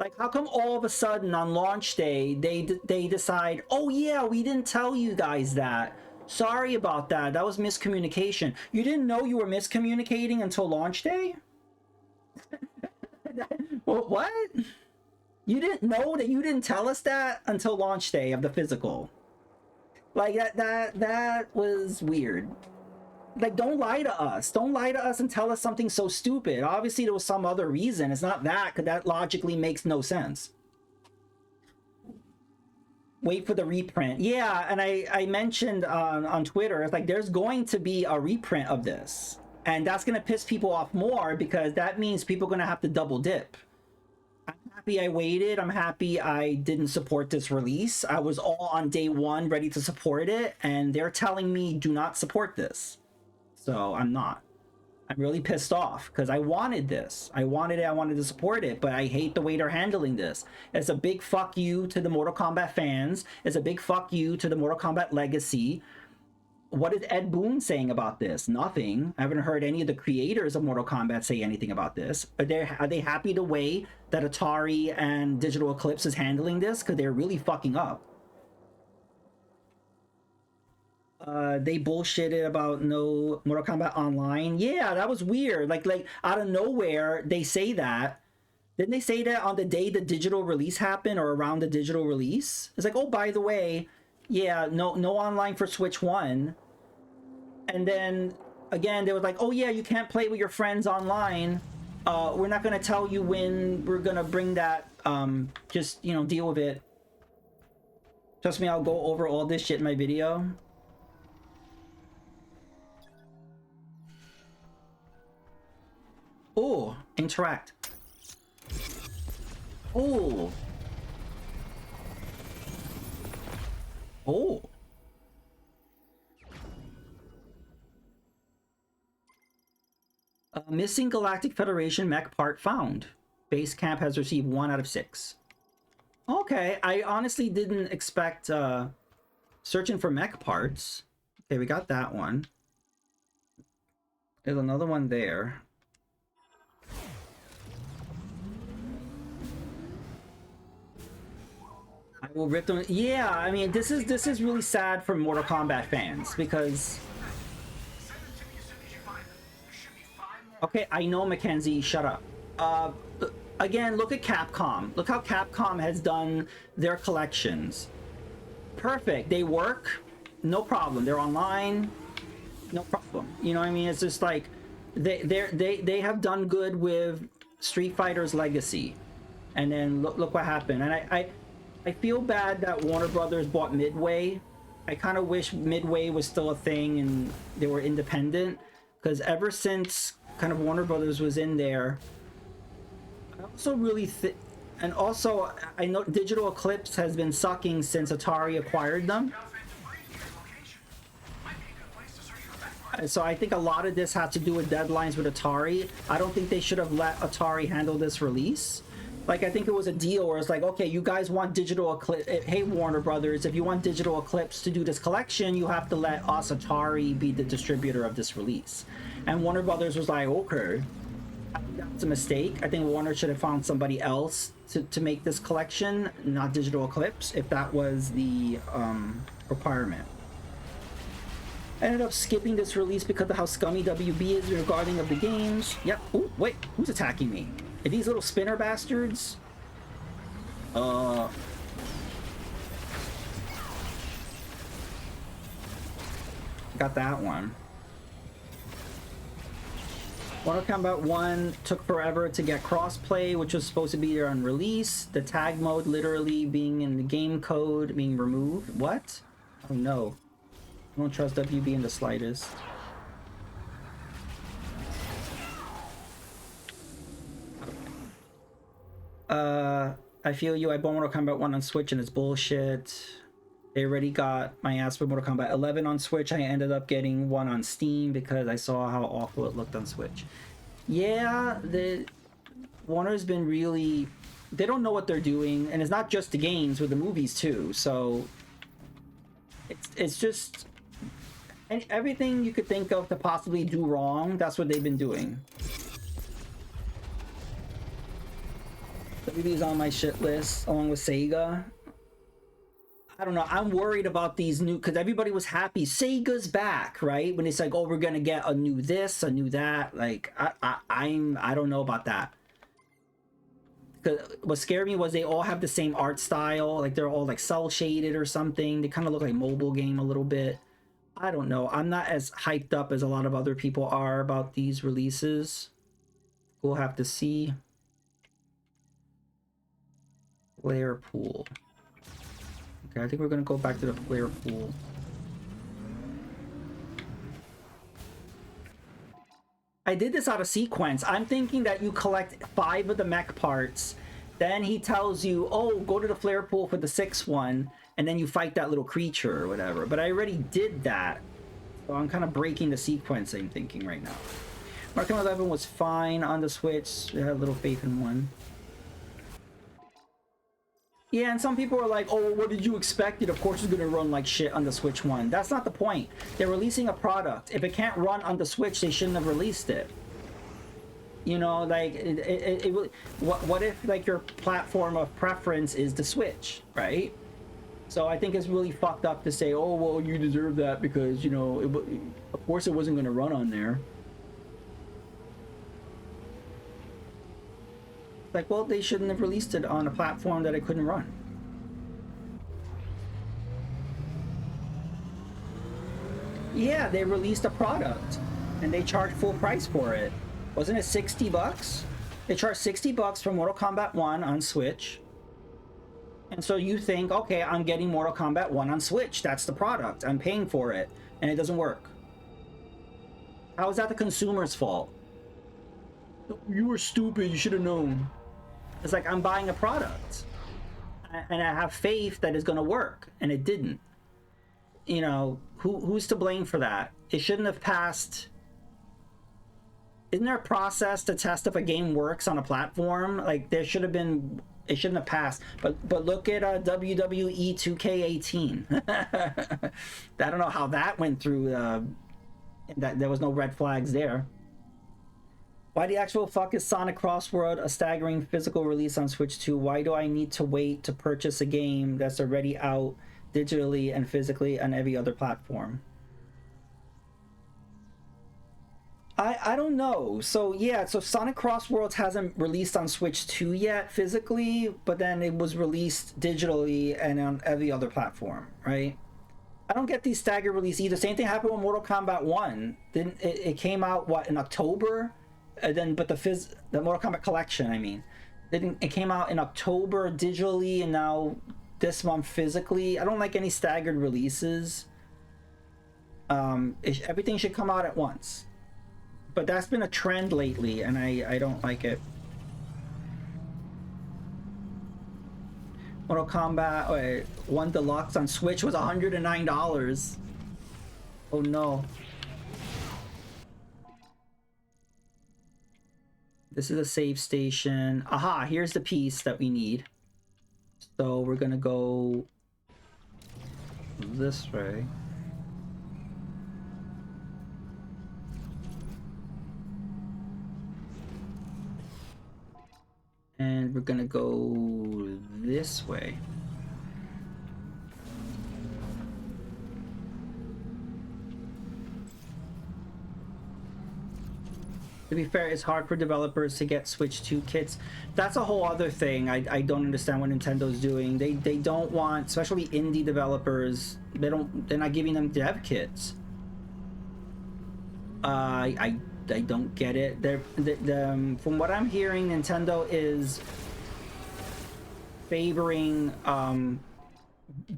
Like, how come all of a sudden on launch day, they decide, oh yeah, we didn't tell you guys that. Sorry about that. That was miscommunication. You didn't know you were miscommunicating until launch day? What? You didn't know that you didn't tell us that until launch day of the physical. Like, that was weird. Like, don't lie to us. Don't lie to us and tell us something so stupid. Obviously, there was some other reason. It's not that, because that logically makes no sense. Wait for the reprint. Yeah, and I mentioned on Twitter, it's like there's going to be a reprint of this. And that's going to piss people off more because that means people are going to have to double dip. I'm happy I waited. I'm happy I didn't support this release. I was all on day one ready to support it, and they're telling me do not support this. So I'm not. I'm really pissed off because I wanted this. I wanted it. I wanted to support it, but I hate the way they're handling this. It's a big fuck you to the Mortal Kombat fans. It's a big fuck you to the Mortal Kombat legacy. What is Ed Boon saying about this? Nothing. I haven't heard any of the creators of Mortal Kombat say anything about this. Are they happy the way that Atari and Digital Eclipse is handling this? Because they're really fucking up. They bullshitted about no Mortal Kombat Online. Yeah, that was weird. Like out of nowhere, they say that. Didn't they say that on the day the digital release happened or around the digital release? It's like, oh, by the way, yeah, no online for Switch 1. And then again, they were like, oh yeah, you can't play with your friends online. We're not gonna tell you when we're gonna bring that. Just, you know, deal with it. Trust me, I'll go over all this shit in my video. Oh, interact. Oh. Oh. Missing Galactic Federation mech part found. Base camp has received 1 out of 6. Okay, I honestly didn't expect searching for mech parts. Okay, we got that one. There's another one there. I will rip them. Yeah, I mean, this is really sad for Mortal Kombat fans because. Okay, I know, Mackenzie. Shut up. Again, look at Capcom. Look how Capcom has done their collections. Perfect. They work. No problem. They're online. No problem. You know what I mean? It's just like they have done good with Street Fighter's legacy, and then look what happened. And I feel bad that Warner Brothers bought Midway. I kind of wish Midway was still a thing and they were independent, because ever since kind of Warner Brothers was in there, I also really and also I know Digital Eclipse has been sucking since Atari acquired them. So I think a lot of this has to do with deadlines with Atari. I don't think they should have let Atari handle this release. Like, I think it was a deal where it's like, okay, you guys want Digital Eclipse. Hey, Warner Brothers, if you want Digital Eclipse to do this collection, you have to let us, Atari, be the distributor of this release. And Warner Brothers was like, okay. I think that's a mistake. I think Warner should have found somebody else to make this collection, not Digital Eclipse, if that was the requirement. I ended up skipping this release because of how scummy WB is regarding of the games. Yep. Ooh, wait, who's attacking me? Are these little spinner bastards? Got that one. Mortal Kombat 1 took forever to get crossplay, which was supposed to be there on release. The tag mode literally being in the game code being removed. What? Oh no. I don't trust WB in the slightest. I feel you. I bought Mortal Kombat 1 on Switch and it's bullshit. They already got my ass for Mortal Kombat 11 on Switch. I ended up getting one on Steam because I saw how awful it looked on Switch. Yeah, the Warner's been really... They don't know what they're doing, and it's not just the games, with the movies too, so... It's just... And everything you could think of to possibly do wrong, that's what they've been doing. WB's on my shit list, along with Sega. I don't know, I'm worried about these new, because everybody was happy. Sega's back, right? When it's like, oh, we're gonna get a new this, a new that. Like, I don't know about that. Because what scared me was they all have the same art style. Like, they're all like cell shaded or something. They kind of look like mobile game a little bit. I don't know. I'm not as hyped up as a lot of other people are about these releases. We'll have to see. Flare pool. Okay, I think we're gonna go back to the flare pool. I did this out of sequence. I'm thinking that you collect 5 of the mech parts, then he tells you, oh, go to the flare pool for the 6th one, and then you fight that little creature or whatever. But I already did that, so I'm kind of breaking the sequence, I'm thinking right now. Arkham 11 was fine on the Switch. I had a little faith in 1. Yeah, and some people are like, oh, what did you expect? It of course is going to run like shit on the Switch 1. That's not the point. They're releasing a product. If it can't run on the Switch, they shouldn't have released it. You know, like, what if, like, your platform of preference is the Switch, right? So I think it's really fucked up to say, oh, well, you deserve that because, you know, of course it wasn't going to run on there. Like, well, they shouldn't have released it on a platform that it couldn't run. Yeah, they released a product and they charged full price for it. Wasn't it 60 bucks? They charged 60 bucks for Mortal Kombat 1 on Switch. And so you think, okay, I'm getting Mortal Kombat 1 on Switch. That's the product. I'm paying for it. And it doesn't work. How is that the consumer's fault? You were stupid. You should have known. It's like, I'm buying a product. And I have faith that it's going to work. And it didn't. You know, who's to blame for that? It shouldn't have passed. Isn't there a process to test if a game works on a platform? Like, there should have been. It shouldn't have passed. But look at WWE 2K18. I don't know how that went through. That there was no red flags there. Why the actual fuck is Sonic Crossworld a staggering physical release on Switch 2? Why do I need to wait to purchase a game that's already out digitally and physically on every other platform? I don't know. So yeah, so Sonic Crossworlds hasn't released on Switch 2 yet physically, but then it was released digitally and on every other platform, right? I don't get these staggered release either. Same thing happened with Mortal Kombat 1. Then it came out what in October, and then but the Mortal Kombat collection, I mean, it came out in October digitally and now this month physically. I don't like any staggered releases. Everything should come out at once. But that's been a trend lately, and I don't like it. Mortal Kombat 1 Deluxe on Switch was $109. Oh no. This is a save station. Aha, here's the piece that we need. So we're gonna go this way. And we're gonna go this way. To be fair, it's hard for developers to get Switch 2 kits. That's a whole other thing. I don't understand what Nintendo's doing. They don't want, especially indie developers, they're not giving them dev kits. I don't get it. From what I'm hearing, Nintendo is favoring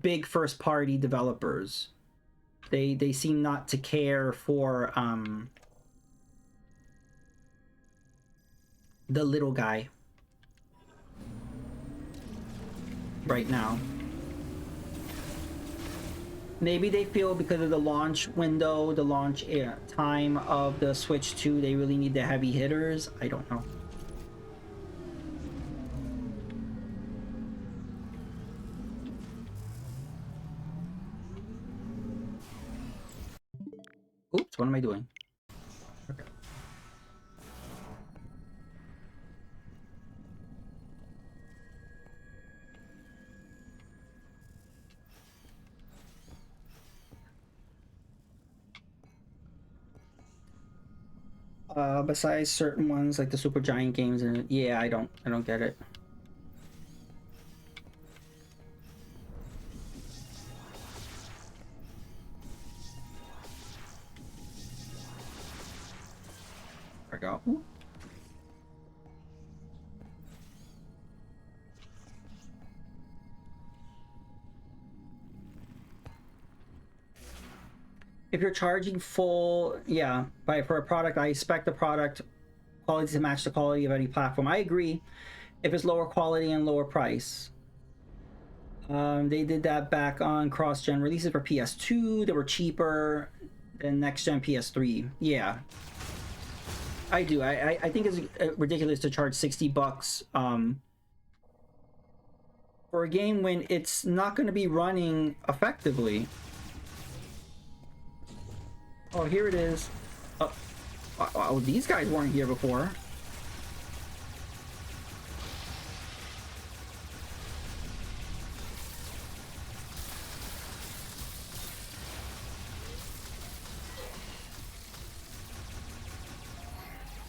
big first-party developers. They seem not to care for the little guy right now. Maybe they feel because of the launch window, the launch time of the Switch 2, they really need the heavy hitters. I don't know. Oops, what am I doing? Okay. Besides certain ones like the Super Giant games, and yeah, I don't get it. go. Ooh. If you're charging full, yeah, for a product, I expect the product quality to match the quality of any platform. I agree. If it's lower quality and lower price. They did that back on cross-gen releases for PS2. They were cheaper than next-gen PS3. Yeah, I do. I think it's ridiculous to charge $60 for a game when it's not going to be running effectively. Oh, here it is. Oh, these guys weren't here before.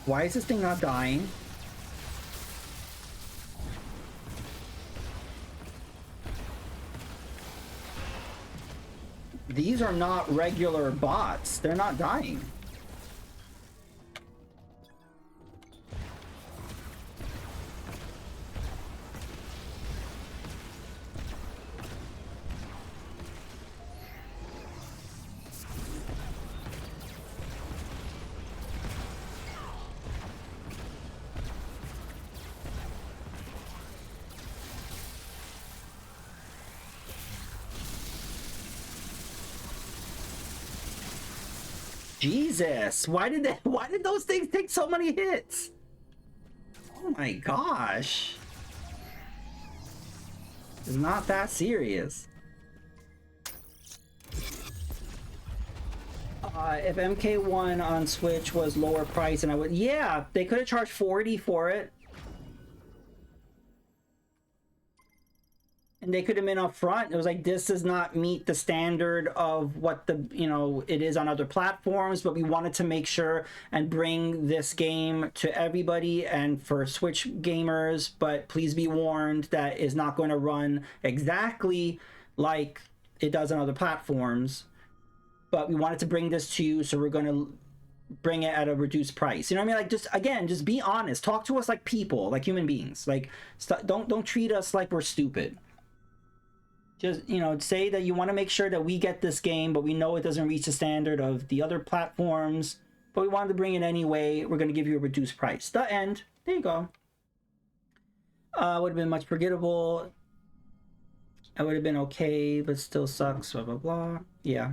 Why is this thing not dying? These are not regular bots. They're not dying. Jesus, why did those things take so many hits? Oh my gosh. It's not that serious. If MK1 on Switch was lower price, and I would, yeah, they could have charged 40 for it. And they could have been up front. It was like, this does not meet the standard of what the, you know, it is on other platforms, but we wanted to make sure and bring this game to everybody and for Switch gamers, but please be warned that it's not going to run exactly like it does on other platforms. But we wanted to bring this to you, so we're going to bring it at a reduced price. You know what I mean? Like, just again, just be honest. Talk to us like people, like human beings. Like, don't treat us like we're stupid. Just, you know, say that you want to make sure that we get this game, but we know it doesn't reach the standard of the other platforms, but we wanted to bring it anyway. We're going to give you a reduced price. The end. There you go. Would have been much forgettable. I would have been okay, but still sucks. Blah, blah, blah. Yeah.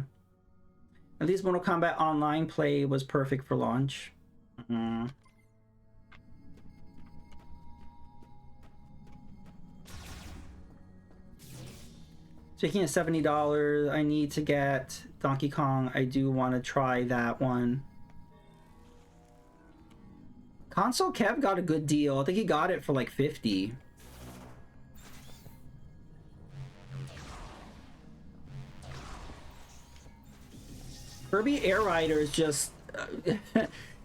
At least Mortal Kombat Online play was perfect for launch. Mm-hmm. Speaking of $70, I need to get Donkey Kong. I do want to try that one. Console Kev got a good deal. I think he got it for like 50. Kirby Air Rider is just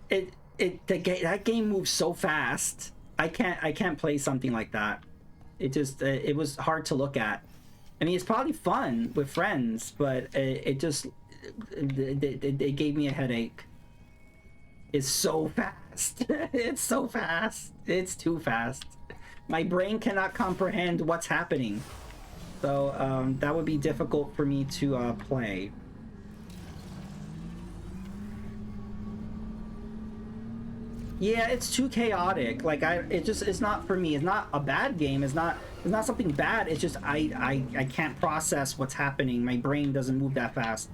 that game moves so fast. I can't play something like that. It just it was hard to look at. I mean, it's probably fun with friends, but it gave me a headache. It's so fast. It's so fast. It's too fast. My brain cannot comprehend what's happening. So that would be difficult for me to play. Yeah, it's too chaotic. Like it's not for me. It's not a bad game. It's not something bad. It's just I can't process what's happening. My brain doesn't move that fast.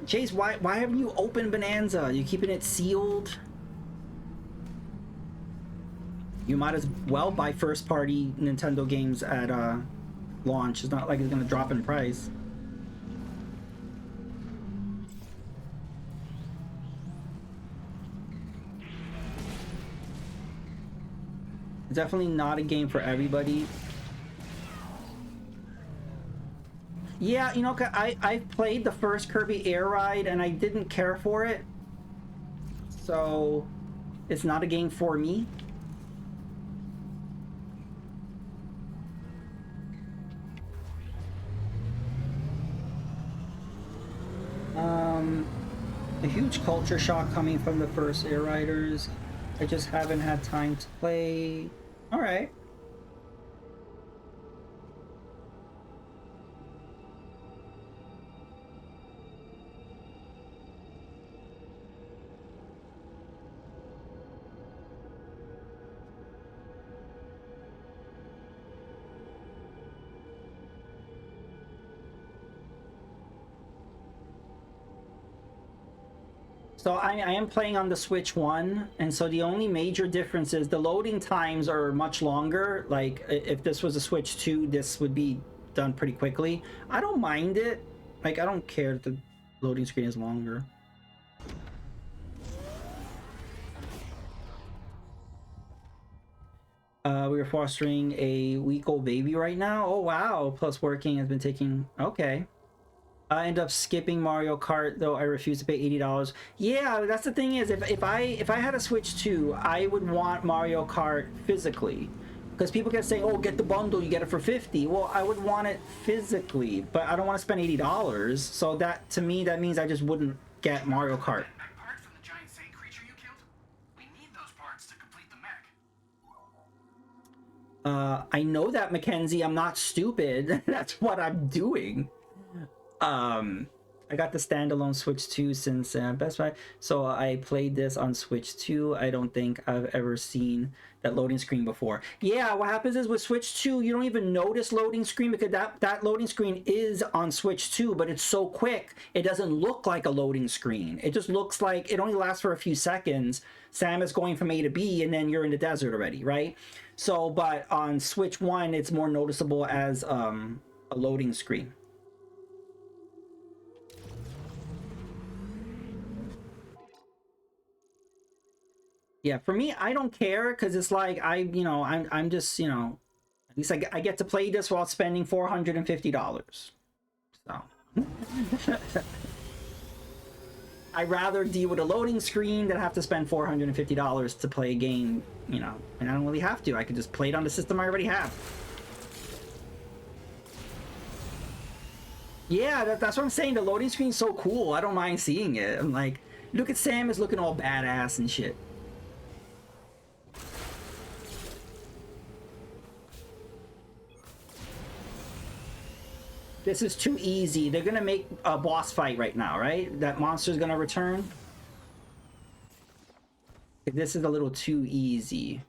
Chase, why haven't you opened Bonanza? You keeping it sealed? You might as well buy first party Nintendo games at launch. It's not like it's gonna drop in price. Definitely not a game for everybody. Yeah, you know, I played the first Kirby Air Ride and I didn't care for it. So it's not a game for me. A huge culture shock coming from the first Air Riders. I just haven't had time to play. All right. So I am playing on the Switch 1, and so the only major difference is the loading times are much longer. Like, if this was a Switch 2, this would be done pretty quickly. I don't mind it. Like, I don't care if the loading screen is longer. We are fostering a week-old baby right now. Oh, wow. Plus working has been taking... Okay. I end up skipping Mario Kart, though I refuse to pay $80. Yeah, that's the thing is, if I had a Switch 2, I would want Mario Kart physically. Because people kept saying, oh, get the bundle, you get it for $50. Well, I would want it physically, but I don't want to spend $80. So that, to me, that means I just wouldn't get Mario Kart. That part from the giant sand creature you killed? We need those parts to complete the mech. I know that, Mackenzie. I'm not stupid. That's what I'm doing. I got the standalone Switch 2 since Best Buy, so I played this on Switch 2. I don't think I've ever seen that loading screen before. Yeah, what happens is with Switch 2, you don't even notice loading screen because that loading screen is on Switch 2, but it's so quick, it doesn't look like a loading screen. It just looks like it only lasts for a few seconds. Samus going from A to B, and then you're in the desert already, right? So, but on Switch 1, it's more noticeable as a loading screen. Yeah, for me, I don't care because it's like I'm just, at least I get to play this while spending $450. So I'd rather deal with a loading screen than have to spend $450 to play a game, and I don't really have to. I could just play it on the system I already have. Yeah, that's what I'm saying. The loading screen's so cool. I don't mind seeing it. I'm like, look at Samus looking all badass and shit. This is too easy. They're gonna make a boss fight right now, right? That monster's gonna return. This is a little too easy.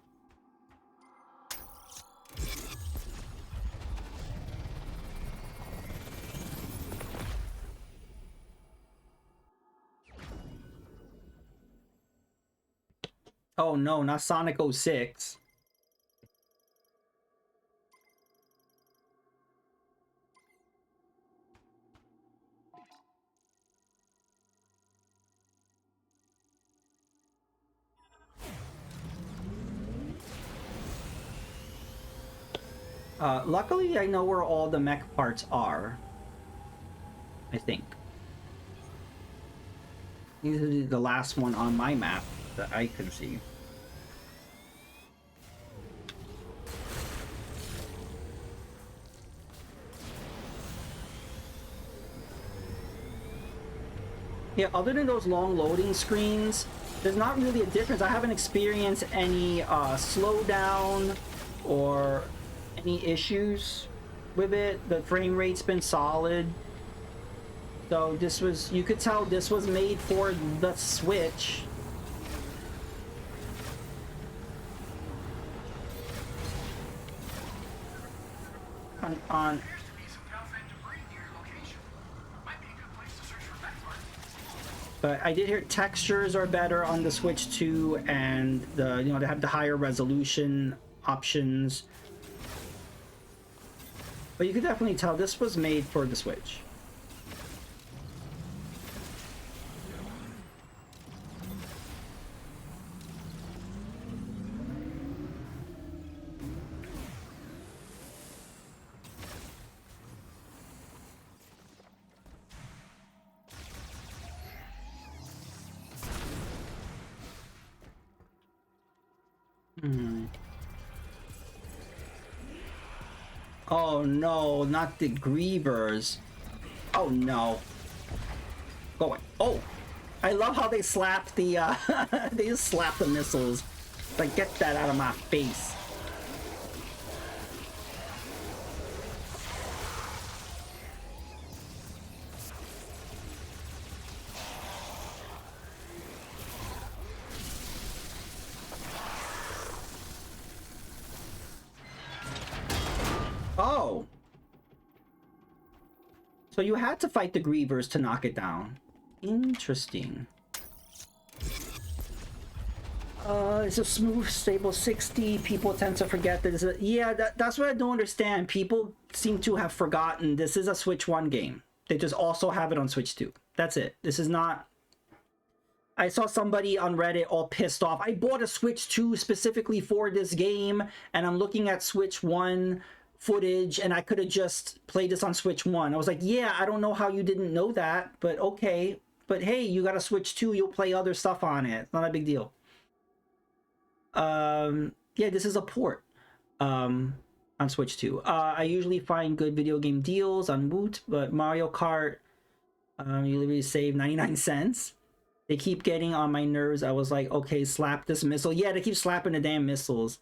Oh no, not Sonic 06. Luckily, I know where all the mech parts are. I think. These are the last one on my map that I can see. Yeah, other than those long loading screens, there's not really a difference. I haven't experienced any slowdown or any issues with it. The frame rate's been solid. So this was, you could tell this was made for the Switch. On But I did hear textures are better on the Switch 2, and they have the higher resolution options. But you could definitely tell this was made for the Switch. Oh no, not the Grievers. Oh no. Go away. Oh! I love how they slap the they just slap the missiles. Like, get that out of my face. Oh. So you had to fight the Grievers to knock it down. Interesting. It's a smooth, stable 60. People tend to forget that this is yeah, that's what I don't understand. People seem to have forgotten this is a Switch 1 game. They just also have it on Switch 2. That's it. This is not... I saw somebody on Reddit all pissed off. I bought a Switch 2 specifically for this game, and I'm looking at Switch 1 footage, and I could have just played this on Switch 1. I was like, yeah, I don't know how you didn't know that, but okay. But hey, you got a Switch 2, you'll play other stuff on it. Not a big deal. Yeah, this is a port on Switch 2. I usually find good video game deals on Woot, but Mario Kart, you literally save 99 cents. They keep getting on my nerves. I was like, okay, slap this missile. Yeah, they keep slapping the damn missiles.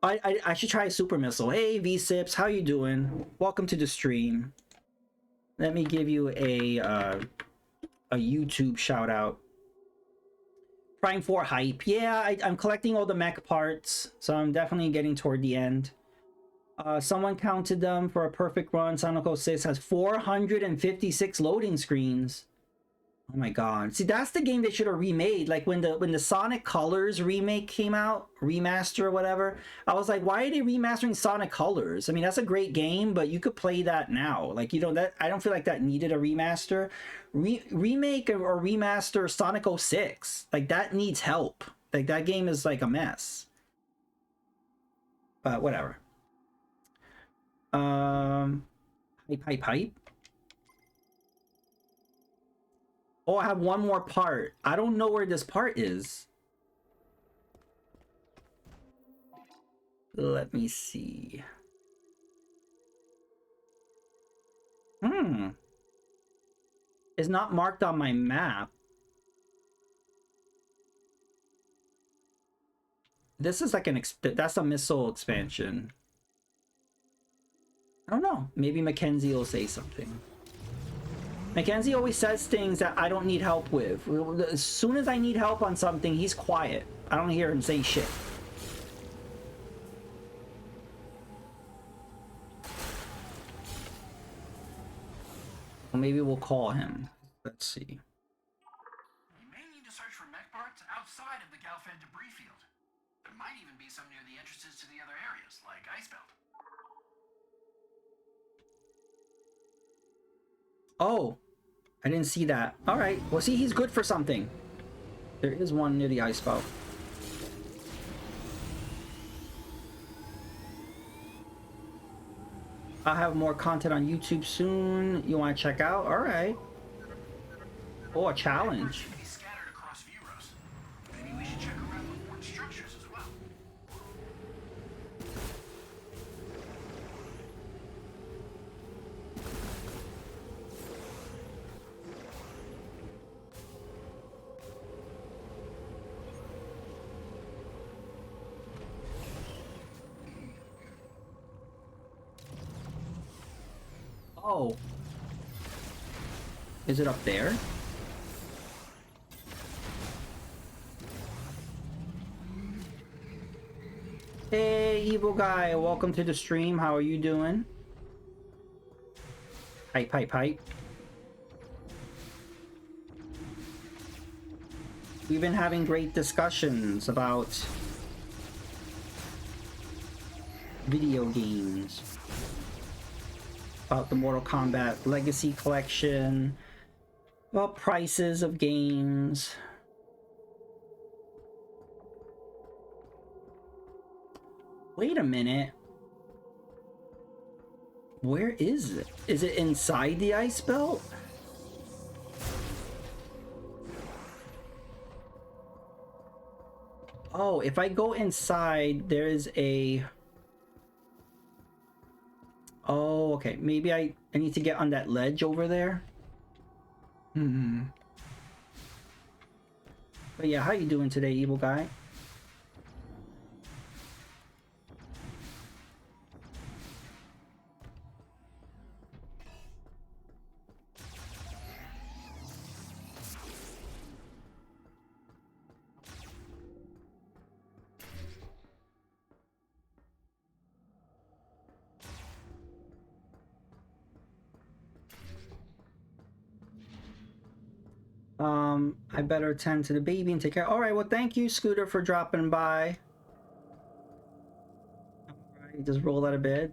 I should try a super missile. Hey, V-Sips, how you doing? Welcome to the stream. Let me give you a YouTube shout out. Prime 4 hype. Yeah, I'm collecting all the mech parts, so I'm definitely getting toward the end. Someone counted them for a perfect run. Sonic 06 has 456 loading screens. Oh my god. See, that's the game they should have remade. Like when the Sonic Colors remake came out, remaster or whatever, I was like, why are they remastering Sonic Colors? I mean, that's a great game, but you could play that now. Like, you know, that I don't feel like that needed a remaster. Remake or remaster Sonic 06. Like, that needs help. Like, that game is like a mess. But whatever. Hype. Oh, I have one more part. I don't know where this part is. Let me see. It's not marked on my map. This is like that's a missile expansion. I don't know. Maybe Mackenzie will say something. Mackenzie always says things that I don't need help with. As soon as I need help on something, he's quiet. I don't hear him say shit. Well, maybe we'll call him. Let's see. You may need to search for mech parts outside of the Galfed debris field. There might even be some near the entrances to the other areas, like Icebelt. Oh, I didn't see that. All right. Well, see, he's good for something. There is one near the ice spout. I'll have more content on YouTube soon. You want to check out? All right. Oh, a challenge. Be scattered across Vuros. Maybe we should check around the fort structures as well. Oh. Is it up there? Hey, evil guy, welcome to the stream. How are you doing? Hype. We've been having great discussions about video games. About the Mortal Kombat Legacy Collection. About prices of games. Wait a minute. Where is it? Is it inside the ice belt? Oh, if I go inside, there is a... Oh, okay. Maybe I need to get on that ledge over there. But yeah, how you doing today, evil guy? I better attend to the baby and take care. All right, well, thank you, Scooter, for dropping by. All right, just roll out of bed.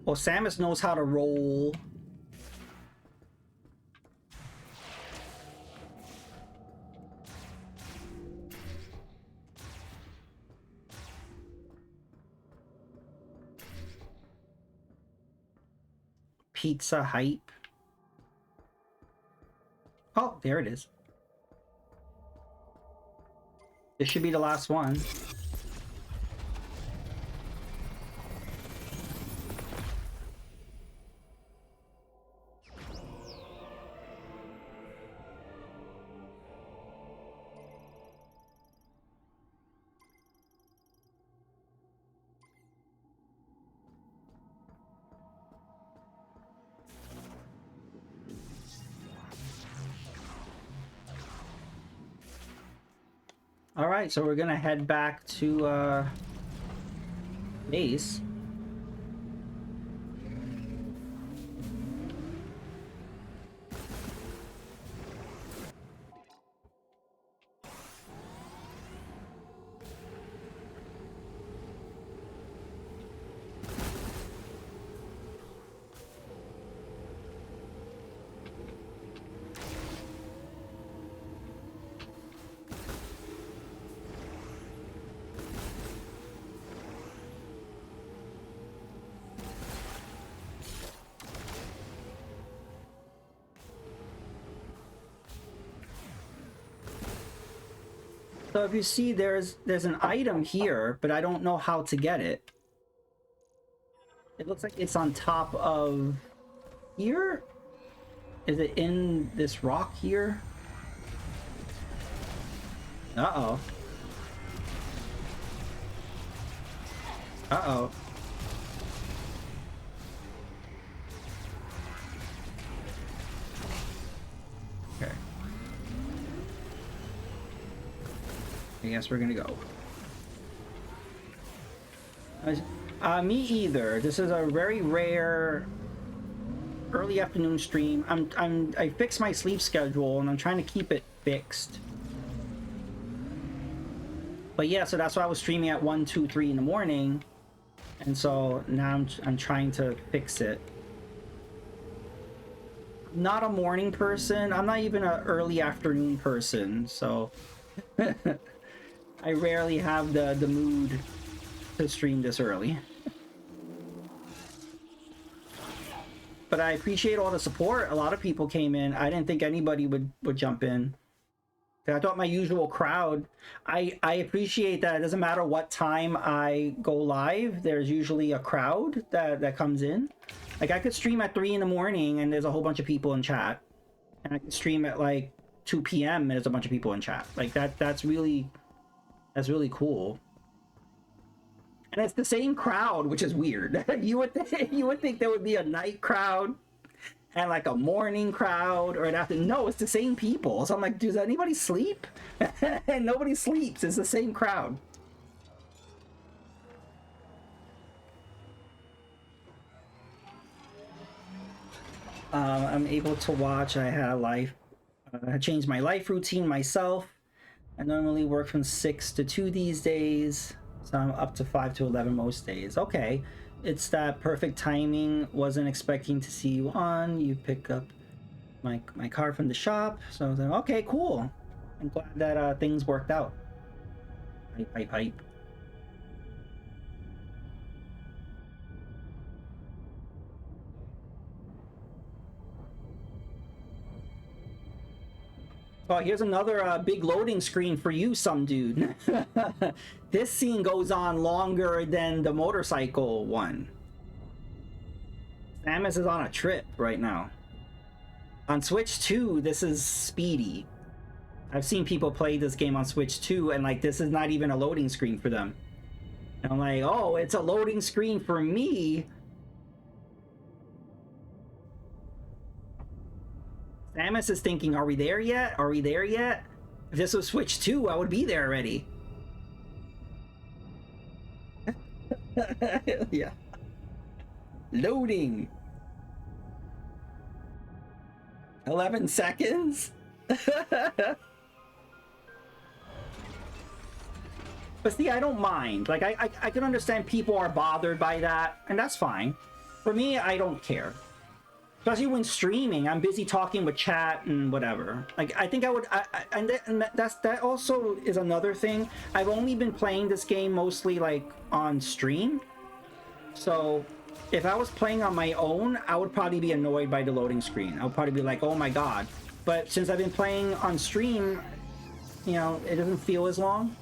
Well, Samus knows how to roll. Pizza hype. Oh, there it is. This should be the last one. All right, so we're gonna head back to base. So if you see, there's an item here, but I don't know how to get it. It looks like it's on top of here. Is it in this rock here? Uh-oh. Uh-oh. Okay. I guess we're gonna go. Me either. This is a very rare early afternoon stream. I fixed my sleep schedule and I'm trying to keep it fixed. But yeah, so that's why I was streaming at 1, 2, 3 in the morning, and so now I'm trying to fix it. Not a morning person. I'm not even an early afternoon person, so I rarely have the mood to stream this early. But I appreciate all the support. A lot of people came in. I didn't think anybody would jump in. I thought my usual crowd. I appreciate that. It doesn't matter what time I go live, there's usually a crowd that comes in. Like, I could stream at 3 in the morning and there's a whole bunch of people in chat, and I could stream at like 2 p.m. and there's a bunch of people in chat. Like, that's really cool. And it's the same crowd, which is weird. you would think there would be a night crowd and like a morning crowd or an afternoon. No, it's the same people. So I'm like, does anybody sleep? And nobody sleeps. It's the same crowd. I'm able to watch. I had a life. I changed my life routine myself. I normally work from 6 to 2 these days, so I'm up to 5 to 11 most days. Okay, it's that perfect timing. Wasn't expecting to see you on. You pick up my car from the shop, so I was like, okay, cool. I'm glad that things worked out. Hype. Oh, here's another big loading screen for you, some dude. This scene goes on longer than the motorcycle one. Samus is on a trip right now. On Switch 2, this is speedy. I've seen people play this game on Switch 2, and like this is not even a loading screen for them. And I'm like, oh, it's a loading screen for me. Samus is thinking, are we there yet? Are we there yet? If this was Switch 2, I would be there already. Yeah. Loading. 11 seconds? But see, I don't mind. Like, I can understand people are bothered by that, and that's fine. For me, I don't care. Especially when streaming, I'm busy talking with chat and whatever. Like, I think I would, that also is another thing. I've only been playing this game mostly, like, on stream. So, if I was playing on my own, I would probably be annoyed by the loading screen. I would probably be like, oh my god. But since I've been playing on stream, you know, it doesn't feel as long.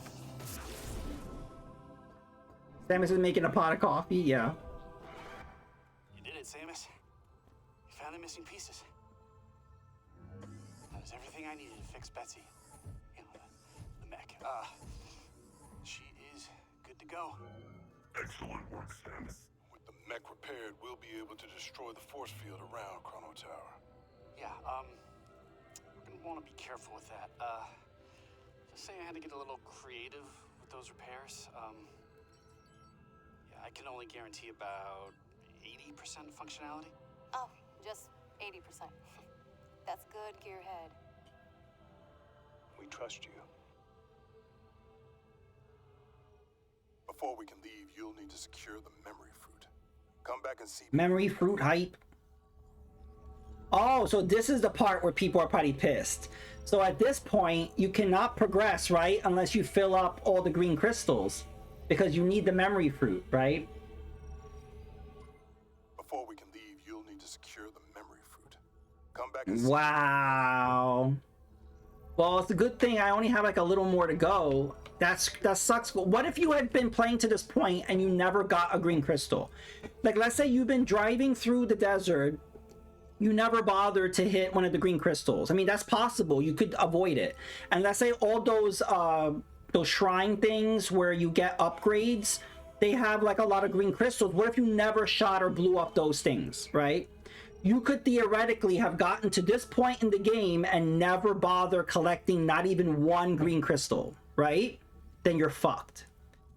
Samus is making a pot of coffee, yeah. You did it, Samus. You found the missing pieces. That was everything I needed to fix Betsy. You know, the mech. She is good to go. Excellent work, Samus. With the mech repaired, we'll be able to destroy the force field around Chrono Tower. Yeah, we're gonna want to be careful with that. Just say I had to get a little creative with those repairs. Yeah, I can only guarantee about 80% functionality. Oh, just 80%. That's good, Gearhead. We trust you. Before we can leave, you'll need to secure the memory fruit. Come back and see. Memory fruit hype. Oh, so this is the part where people are probably pissed. So at this point, you cannot progress, right? Unless you fill up all the green crystals. Because you need the memory fruit, right? Before we can leave, you'll need to secure the memory fruit. Come back and see. Wow. Well, it's a good thing I only have like a little more to go. That sucks. What if you had been playing to this point and you never got a green crystal? Like, let's say you've been driving through the desert, you never bothered to hit one of the green crystals. I mean, that's possible. You could avoid it. And let's say all those shrine things where you get upgrades, they have like a lot of green crystals. What if you never shot or blew up those things, right? You could theoretically have gotten to this point in the game and never bother collecting not even one green crystal, right? Then you're fucked.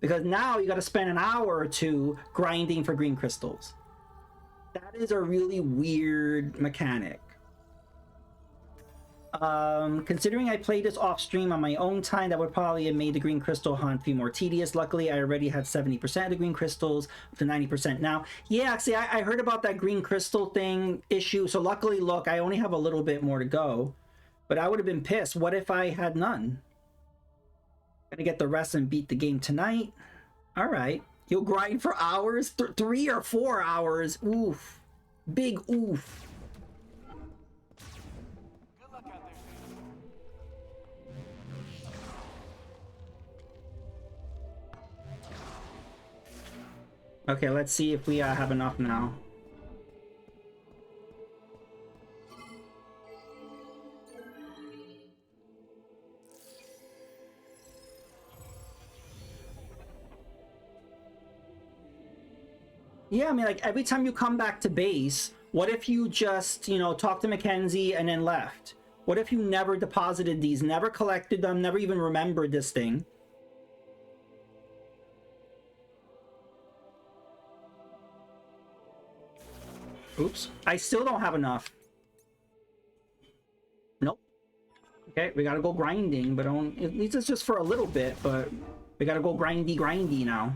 Because now you got to spend an hour or two grinding for green crystals. That is a really weird mechanic. Considering I played this off stream on my own time, that would probably have made the green crystal hunt feel more tedious. Luckily, I already had 70% of the green crystals up to 90% now. Yeah, see, I heard about that green crystal thing issue. So luckily, look, I only have a little bit more to go. But I would have been pissed. What if I had none? Gotta get the rest and beat the game tonight. All right. You'll grind for hours? 3 or 4 hours. Oof. Big oof. Good luck out there. Okay, let's see if we have enough now. Yeah, I mean, like, every time you come back to base, what if you just, you know, talked to Mackenzie and then left? What if you never deposited these, never collected them, never even remembered this thing? Oops. I still don't have enough. Nope. Okay, we gotta go grinding, but at least it's just for a little bit, but we gotta go grindy now.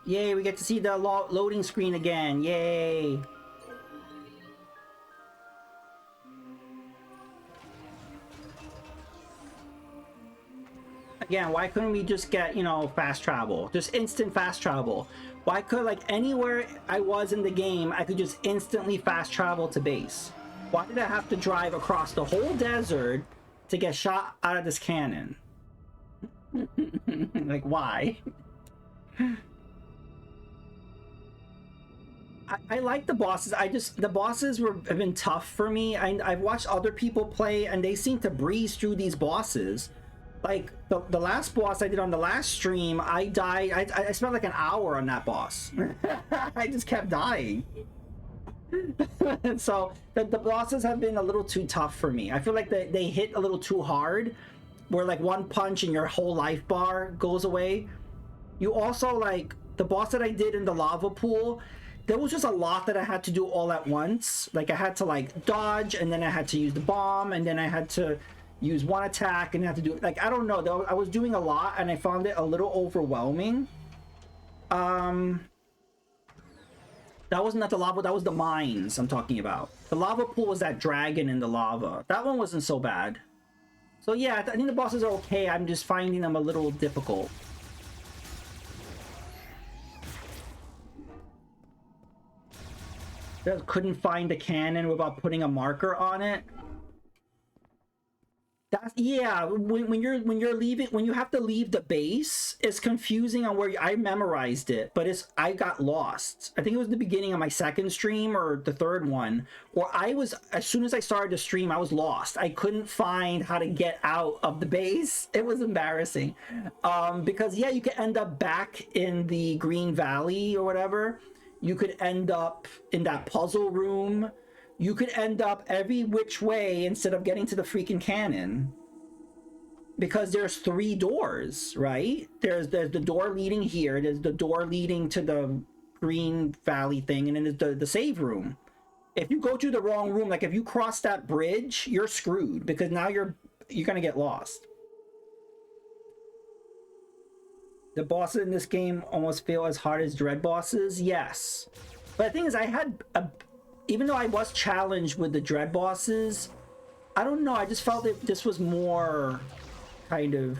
Yay, we get to see the loading screen again. Yay. Again, why couldn't we just get, you know, fast travel? Just instant fast travel. Why could, like, anywhere I was in the game, I could just instantly fast travel to base? Why did I have to drive across the whole desert to get shot out of this cannon? Like, why? I like the bosses. The bosses have been tough for me. I've watched other people play and they seem to breeze through these bosses. Like the last boss I did on the last stream, I died. I spent like an hour on that boss. I just kept dying. So the bosses have been a little too tough for me. I feel like they hit a little too hard, where like one punch and your whole life bar goes away. You also, like, the boss that I did in the lava pool, there was just a lot that I had to do all at once. Like, I had to, like, dodge, and then I had to use the bomb, and then I had to use one attack, and I had to do, like, I don't know. I was doing a lot, and I found it a little overwhelming. That wasn't the lava, that was the mines I'm talking about. The lava pool was that dragon in the lava. That one wasn't so bad. So yeah, I think the bosses are okay. I'm just finding them a little difficult. Just couldn't find a cannon without putting a marker on it. That's, yeah, when you're leaving, when you have to leave the base, it's confusing on where I memorized it, but I got lost. I think it was the beginning of my second stream or the third one, or as soon as I started the stream, I was lost. I couldn't find how to get out of the base. It was embarrassing. Because yeah, you could end up back in the Green Valley or whatever. You could end up in that puzzle room. You could end up every which way instead of getting to the freaking cannon. Because there's 3 doors, right? There's the door leading here, there's the door leading to the Green Valley thing, and then there's the save room. If you go to the wrong room, like if you cross that bridge, you're screwed, because now you're gonna get lost. The bosses in this game almost feel as hard as Dread bosses, yes. But the thing is, even though I was challenged with the Dread bosses, I don't know, I just felt that this was more kind of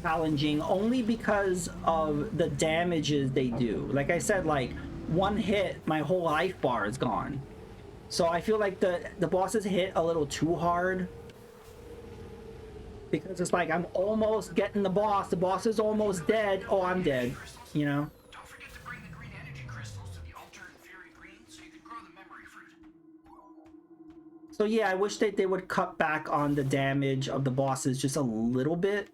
challenging only because of the damages they do. Like I said, like, one hit, my whole life bar is gone. So I feel like the bosses hit a little too hard. Because it's like, I'm almost getting the boss is almost dead, oh, I'm dead, you know? So yeah, I wish that they would cut back on the damage of the bosses just a little bit.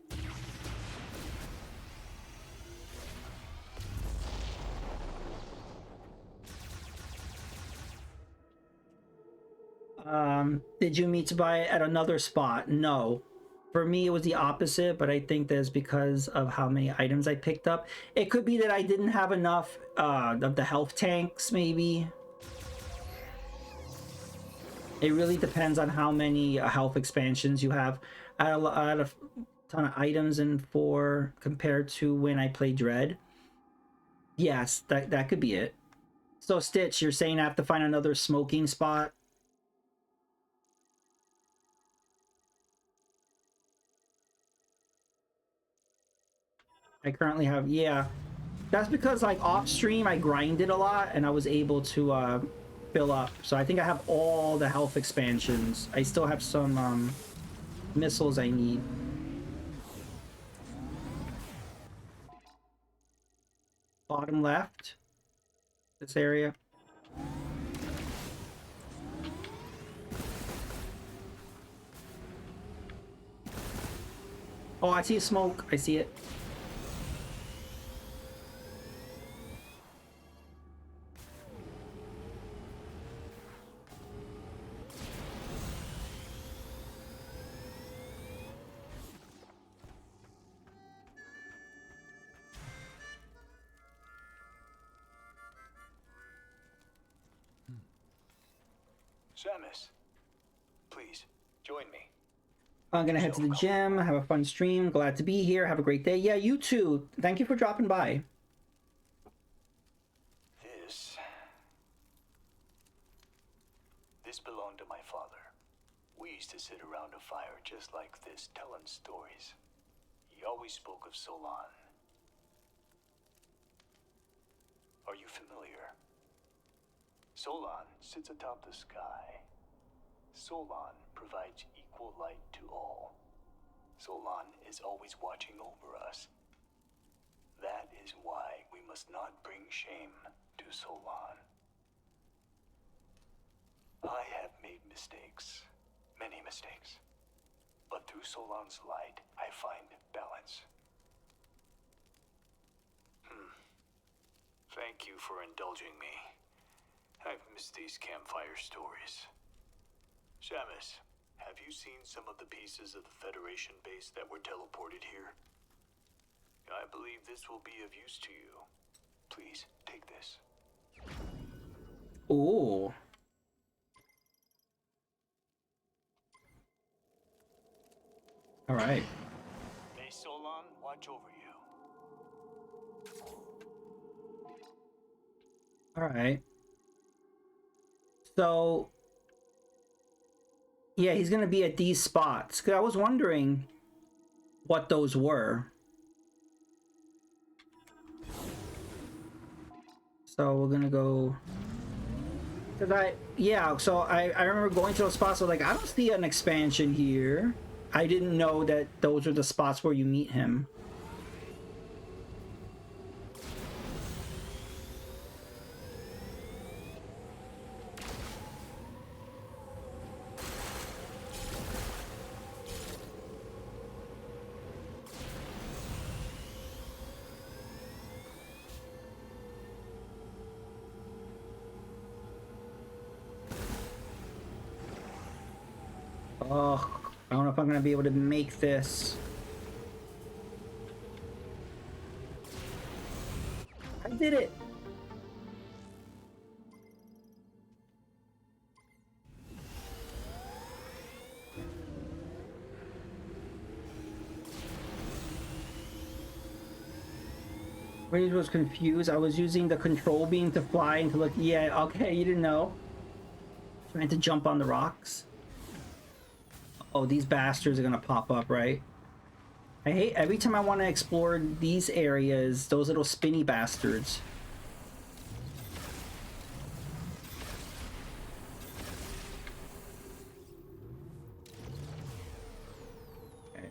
Did you meet to buy it at another spot? No. For me, it was the opposite, but I think that's because of how many items I picked up. It could be that I didn't have enough of the health tanks, maybe. It really depends on how many health expansions you have. I had a ton of items in 4 compared to when I played Dread. Yes, that could be it. So Stitch, you're saying I have to find another smoking spot? I currently have, yeah. That's because, like, off stream I grinded a lot and I was able to fill up. So I think I have all the health expansions. I still have some missiles I need. Bottom left. This area. Oh, I see smoke. I see it. Samus, please, join me. I'm gonna head to the gym, have a fun stream. Glad to be here. Have a great day. Yeah, you too. Thank you for dropping by. to my father. We used to sit around a fire just like this, telling stories. He always spoke of Solon. Are you familiar? Solon sits atop the sky. Solon provides equal light to all. Solon is always watching over us. That is why we must not bring shame to Solon. I have made mistakes, many mistakes. But through Solon's light, I find balance. Thank you for indulging me. I've missed these campfire stories. Shamus, have you seen some of the pieces of the Federation base that were teleported here? I believe this will be of use to you. Please, take this. Ooh. All right. May Solon watch over you. All right. So, yeah, he's gonna be at these spots. 'Cause I was wondering what those were. So we're gonna go. Cause I remember going to those spots. So like, I don't see an expansion here. I didn't know that those are the spots where you meet him. Oh, I don't know if I'm gonna be able to make this. I did it. Rage was confused. I was using the control beam to fly and to look. Yeah, okay, you didn't know. Trying to jump on the rocks. Oh, these bastards are gonna pop up, right? I hate every time I want to explore these areas, those little spinny bastards. Okay.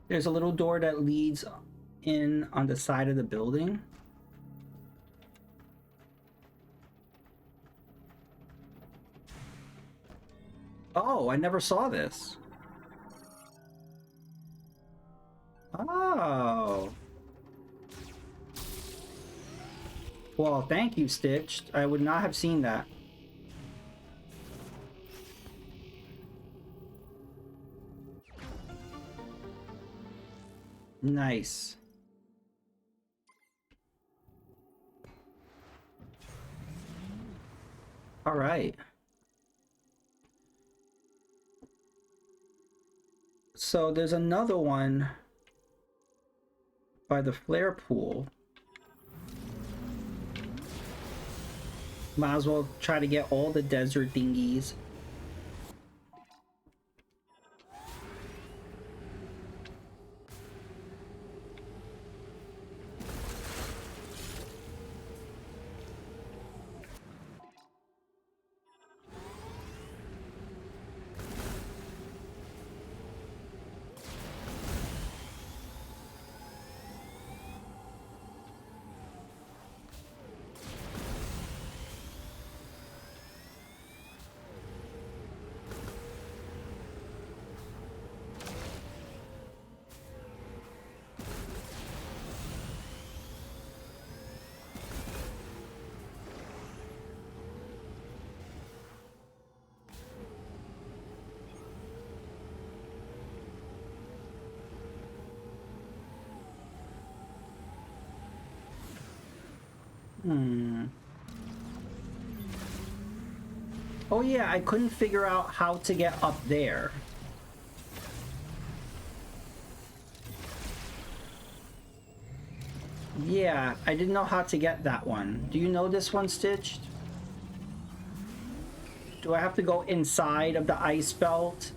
There's a little door that leads in on the side of the building. Oh, I never saw this. Oh. Well, thank you, Stitched. I would not have seen that. Nice. All right. So there's another one by the flare pool. Might as well try to get all the desert dinghies. Oh yeah, I couldn't figure out how to get up there. Yeah, I didn't know how to get that one. Do you know this one, Stitched? Do I have to go inside of the ice belt?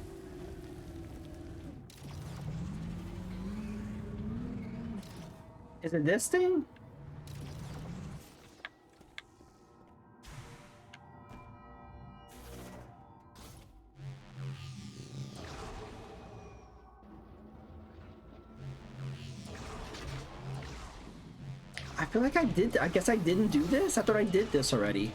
Is it this thing? I feel like I did. I guess I didn't do this. I thought I did this already.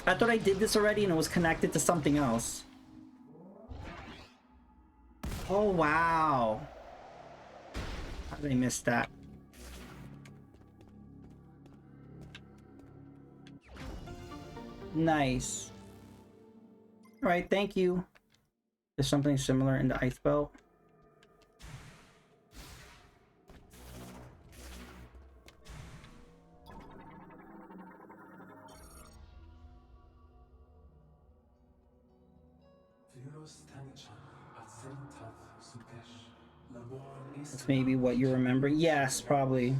I thought I did this already and it was connected to something else. Oh, wow. How did I miss that? Nice. All right, thank you. There's something similar in the ice belt. That's maybe what you remember. Yes, probably.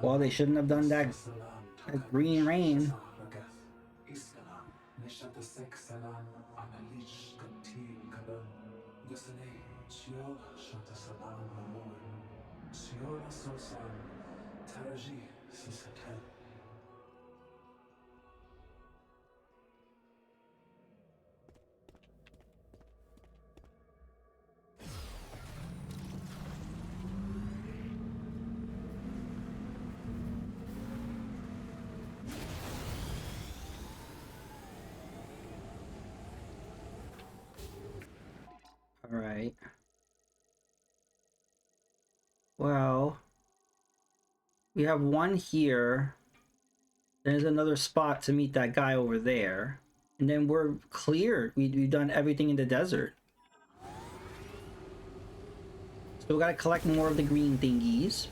Well, they shouldn't have done that green rain. All right. Well, we have one here. There's another spot to meet that guy over there. And then we're clear. We've done everything in the desert. So we gotta collect more of the green thingies.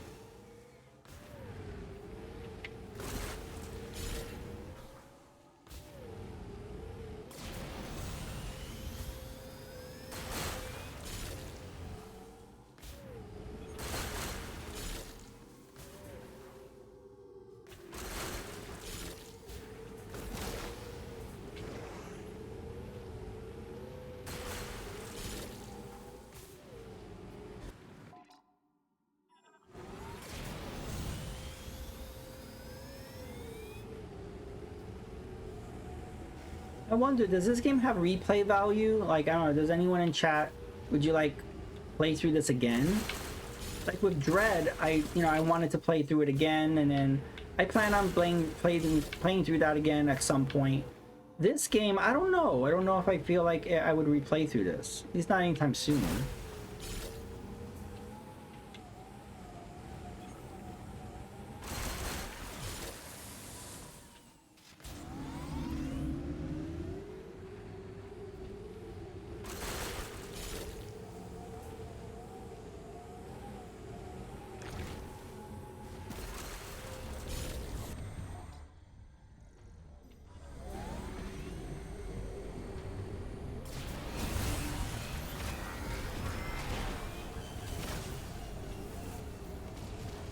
I wonder, does this game have replay value? Like, I don't know, does anyone in chat, would you like play through this again? Like with Dread, I wanted to play through it again, and then I plan on playing through that again at some point. This game, I don't know. I don't know if I feel like I would replay through this. At least not anytime soon.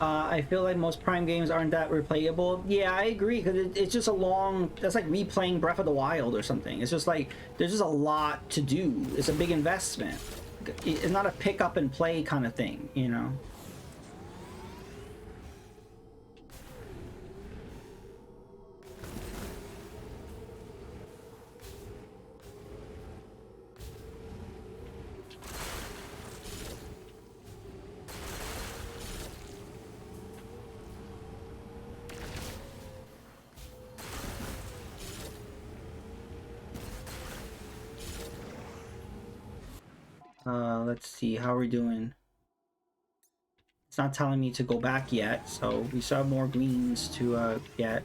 I feel like most Prime games aren't that replayable. Yeah, I agree, because it's just a long... That's like replaying Breath of the Wild or something. It's just like, there's just a lot to do. It's a big investment. It's not a pick up and play kind of thing, you know? Let's see how we're doing. It's not telling me to go back yet, so we still have more greens to get.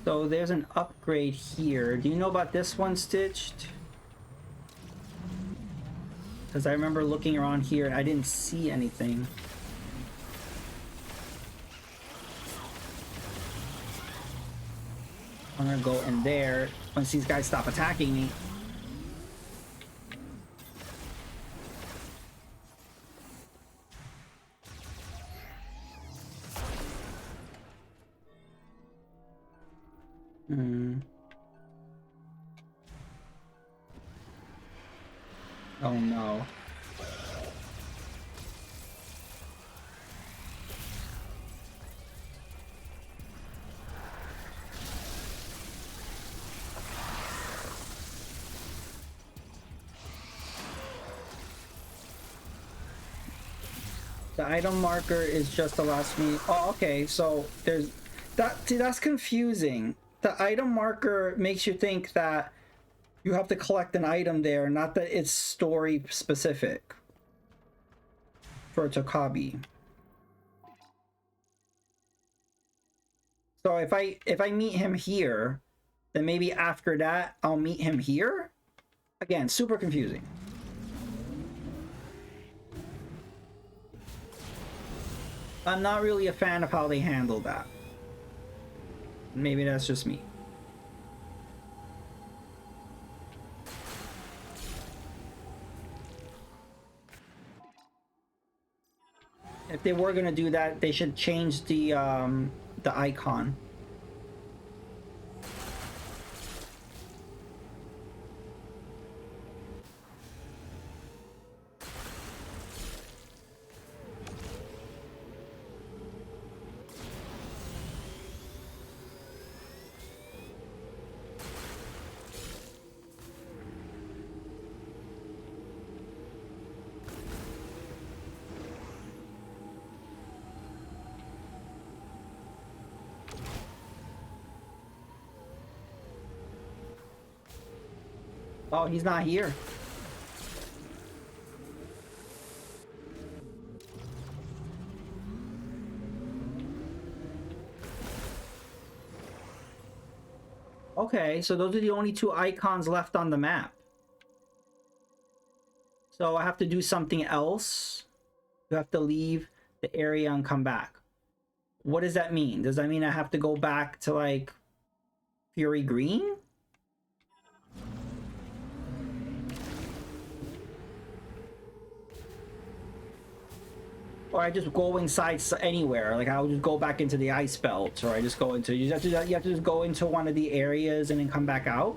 So there's an upgrade here. Do you know about this one, Stitched? Because I remember looking around here and I didn't see anything. I'm gonna go in there once these guys stop attacking me. Oh no. The item marker is just the last me. Oh, okay. So there's that. See, that's confusing. The item marker makes you think that you have to collect an item there, not that it's story specific for Tokabi. So if I meet him here, then maybe after that I'll meet him here. Again, super confusing. I'm not really a fan of how they handle that. Maybe that's just me. If they were gonna do that, they should change the icon. Oh, he's not here. Okay, so those are the only two icons left on the map. So I have to do something else. You have to leave the area and come back. What does that mean? Does that mean I have to go back to like Fury Green? Or I just go inside anywhere, like I'll just go back into the ice belt, or I just go into, you have to just go into one of the areas and then come back out.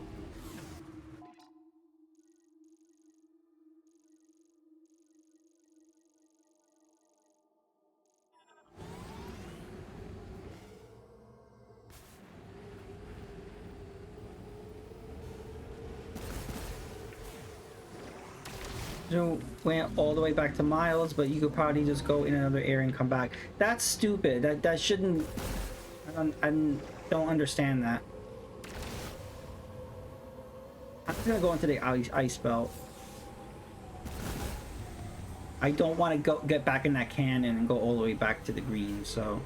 You went all the way back to Miles, but you could probably just go in another area and come back. That's stupid. That shouldn't. I don't understand that. I'm just gonna go into the ice belt. I don't want to get back in that cannon and go all the way back to the green. So.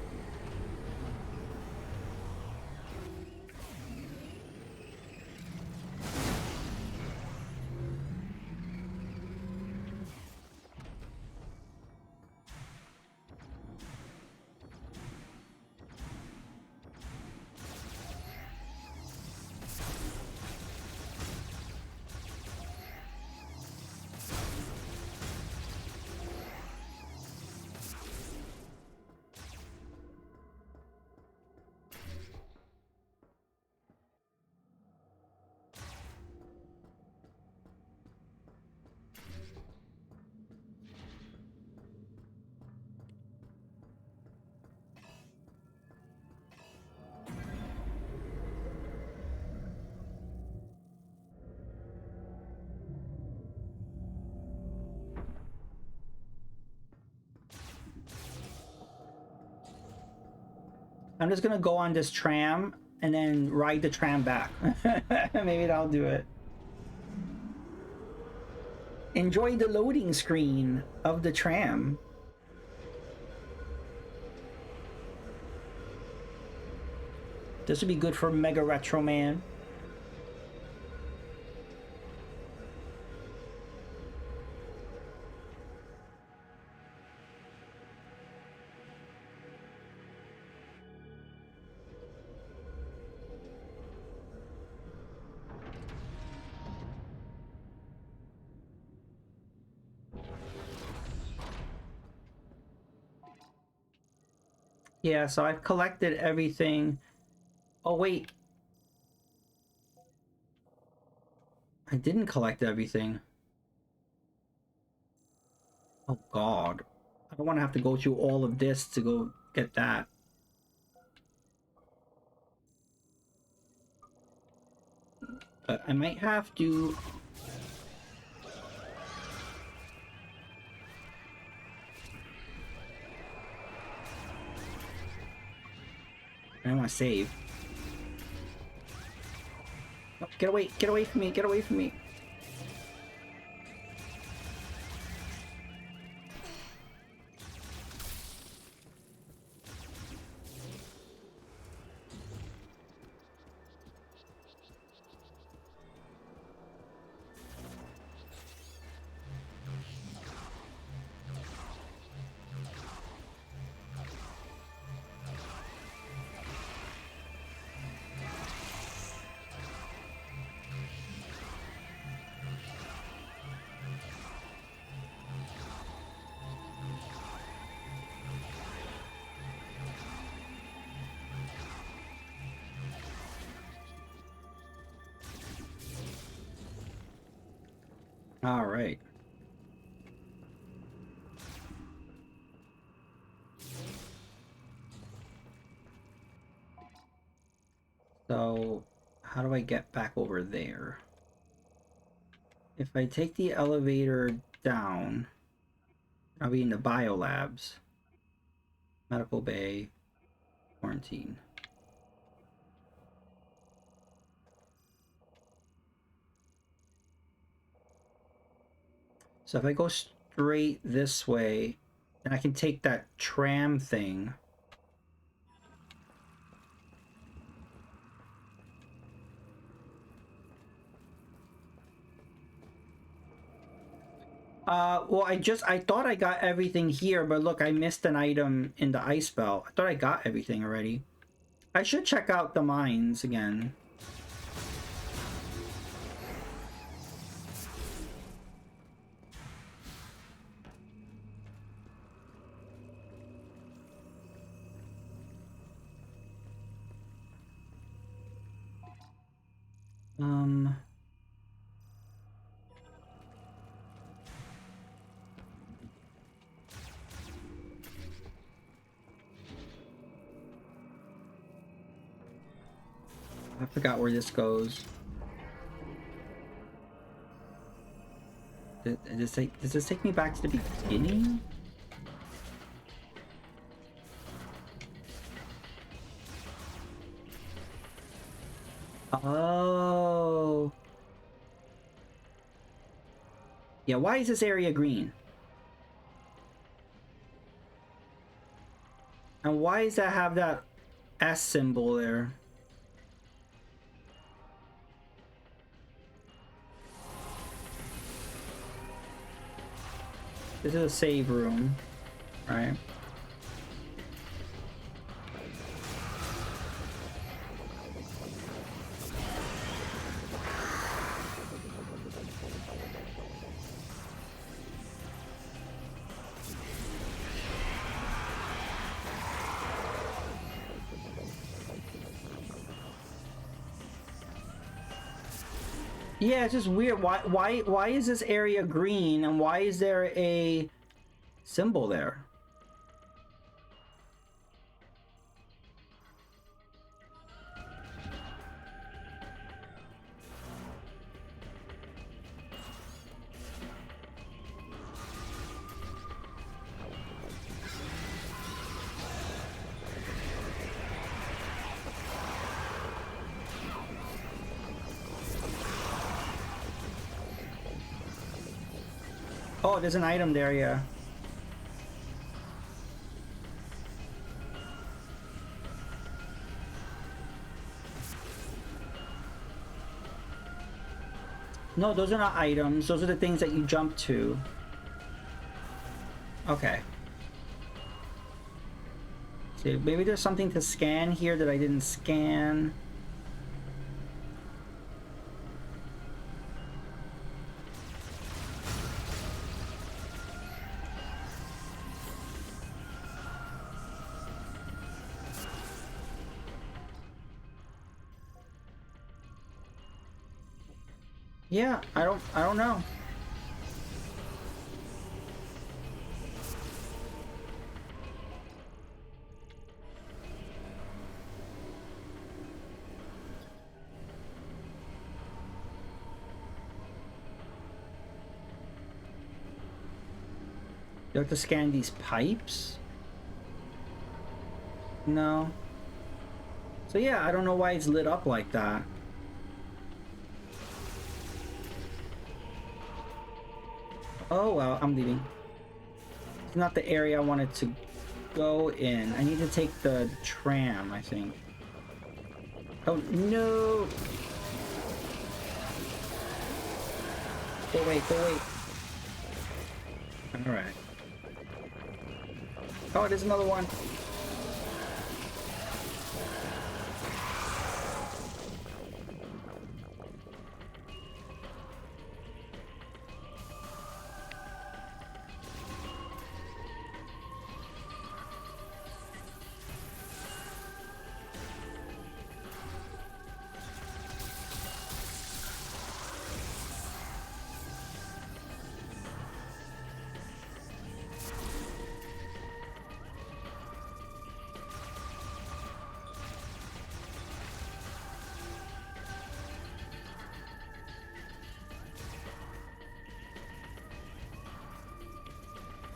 I'm just gonna go on this tram and then ride the tram back. Maybe that'll do it. Enjoy the loading screen of the tram. This would be good for Mega Retro Man. Yeah, so I've collected everything. Oh, wait. I didn't collect everything. Oh, God. I don't want to have to go through all of this to go get that. But I might have to... I don't want to save. Oh, get away from me, get away from me. All right. So, how do I get back over there? If I take the elevator down, I'll be in the biolabs. Medical bay, quarantine. So if I go straight this way, then I can take that tram thing. Well, I thought I got everything here, but look, I missed an item in the ice belt. I thought I got everything already. I should check out the mines again. I forgot where this goes. Does this take me back to the beginning? Oh. Yeah, why is this area green? And why does that have that S symbol there? This is a save room, right? Yeah, it's just weird. Why is this area green and why is there a symbol there? Oh, there's an item there, yeah. No, those are not items. Those are the things that you jump to. Okay. See, maybe there's something to scan here that I didn't scan. Yeah, I don't know. You have to scan these pipes? No. So yeah, I don't know why it's lit up like that. Oh well, I'm leaving. It's not the area I wanted to go in. I need to take the tram, I think. Oh no! Go wait, go wait. Alright. Oh, there's another one.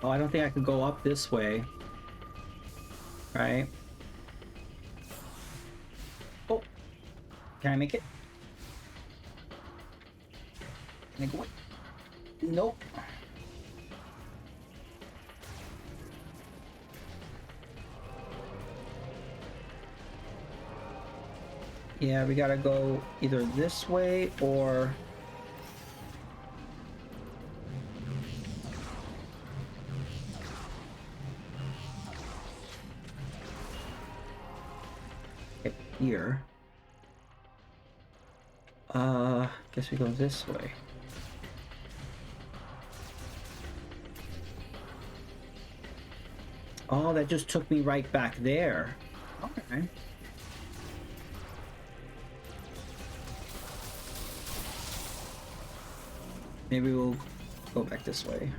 Oh, I don't think I could go up this way. Right? Oh! Can I make it? Can I go up? Nope. Yeah, we gotta go either this way or... here. Guess we go this way. Oh, that just took me right back there. Okay. Maybe we'll go back this way.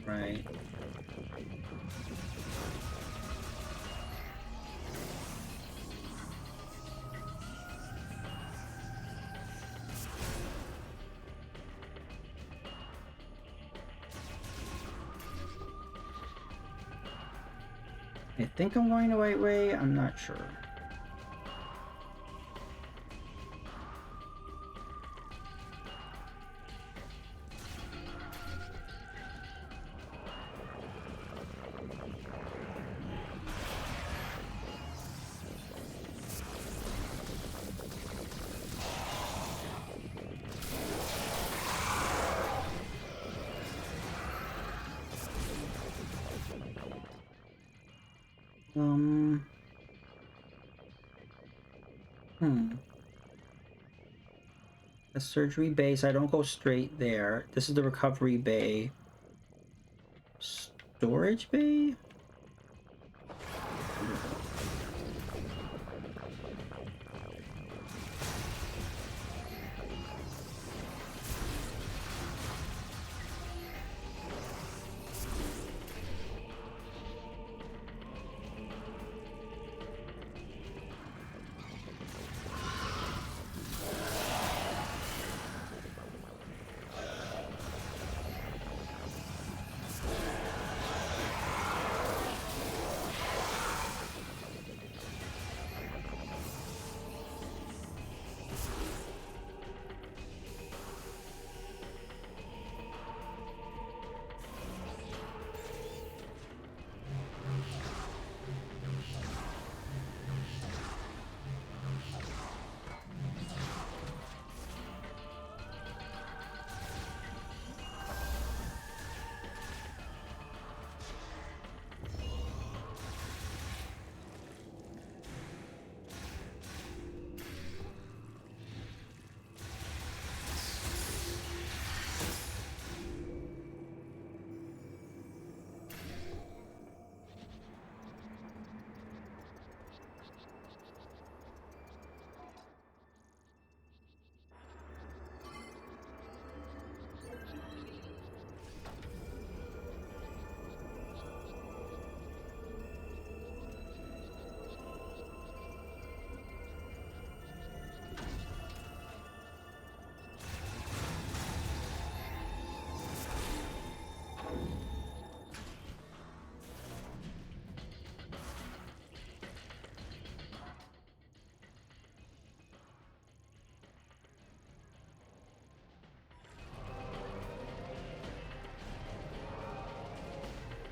Right. I think I'm going the right way. I'm not sure. The surgery bay, so I don't go straight there. This is the recovery bay. Storage bay?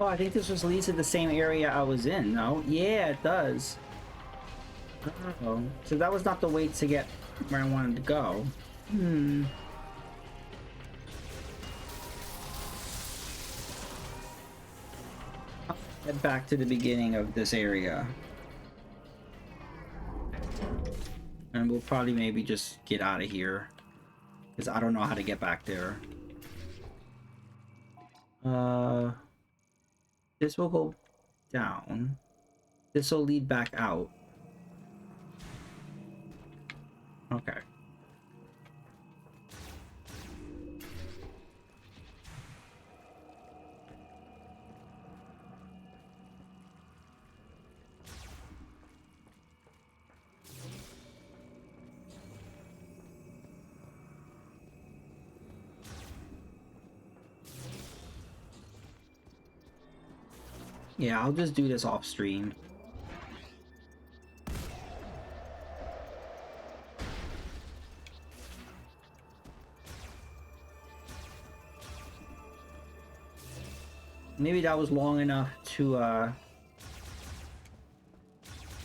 Oh, I think this just leads to the same area I was in, no? Yeah, it does. Oh, so that was not the way to get where I wanted to go. I'll head back to the beginning of this area. And we'll probably maybe just get out of here. Because I don't know how to get back there. This will go down. This will lead back out. Okay. Yeah, I'll just do this off stream. Maybe that was long enough to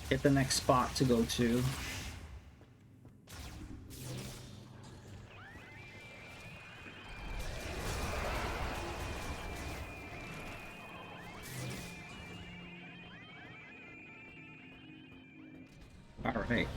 get the next spot to go to. All right.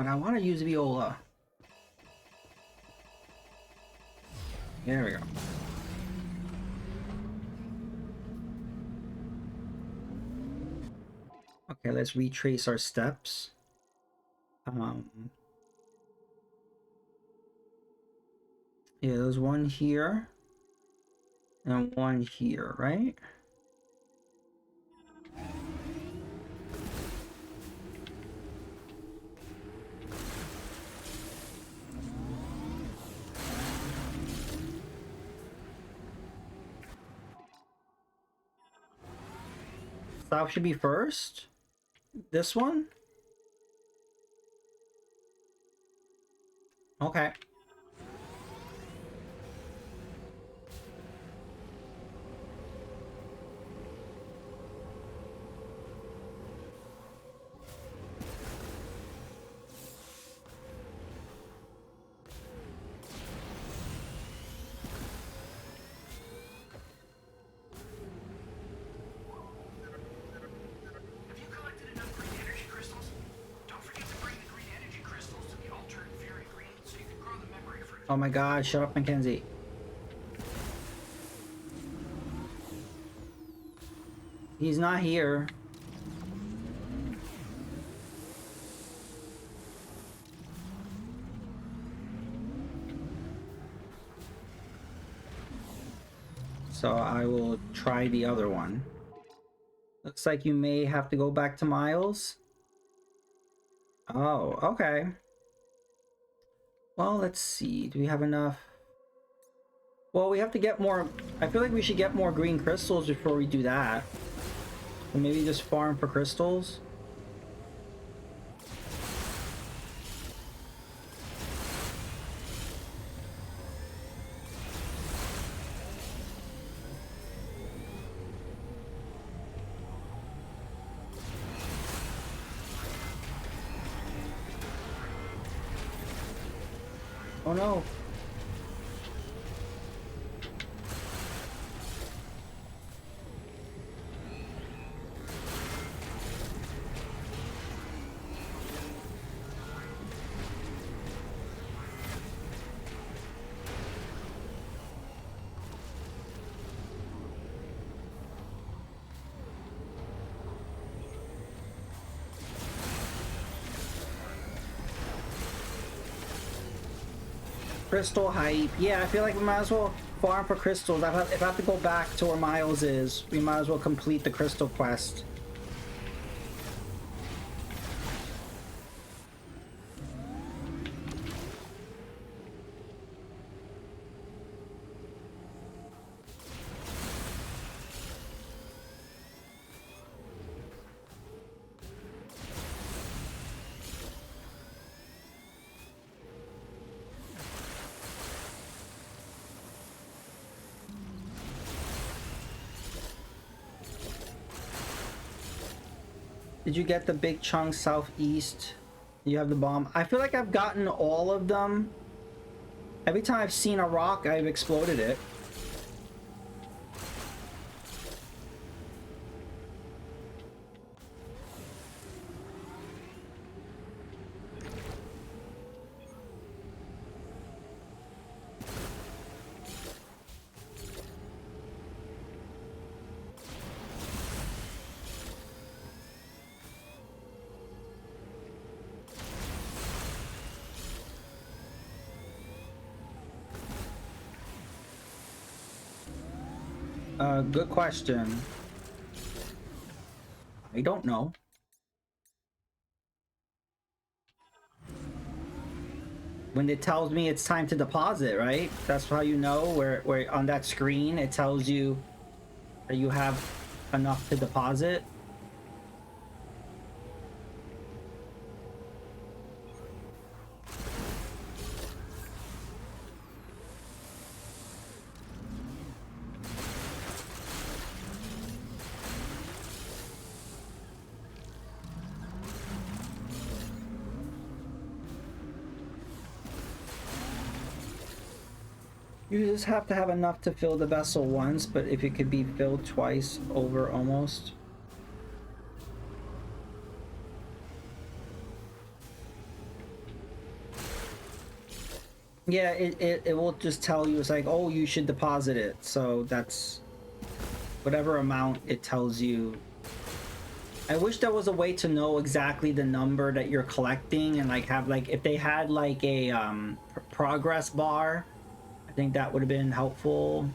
But I want to use Viola. There we go. Okay, let's retrace our steps. Yeah, there's one here and one here, right? South should be first. This one? Okay. Have you collected enough green energy crystals? Don't forget to bring the green energy crystals to the altar in Fairy Green so you can grow the memory fruit. Oh my god, shut up, Mackenzie. He's not here. So I will try the other one. Looks like you may have to go back to Miles. Oh, okay. Well, let's see. Do we have enough? Well, we have to get more. I feel like we should get more green crystals before we do that. Or maybe just farm for crystals. Oh no. Crystal hype. Yeah, I feel like we might as well farm for crystals. If I have to go back to where Miles is, we might as well complete the crystal quest. Did you get the big chunk southeast? You have the bomb. I feel like I've gotten all of them. Every time I've seen a rock, I've exploded it. Good question. I don't know. When it tells me it's time to deposit, right? That's how you know where on that screen it tells you that you have enough to deposit. You just have to have enough to fill the vessel once, but if it could be filled twice over almost. Yeah, it will just tell you, it's like, oh, you should deposit it. So that's whatever amount it tells you. I wish there was a way to know exactly the number that you're collecting and like have like if they had like a progress bar, I think that would have been helpful.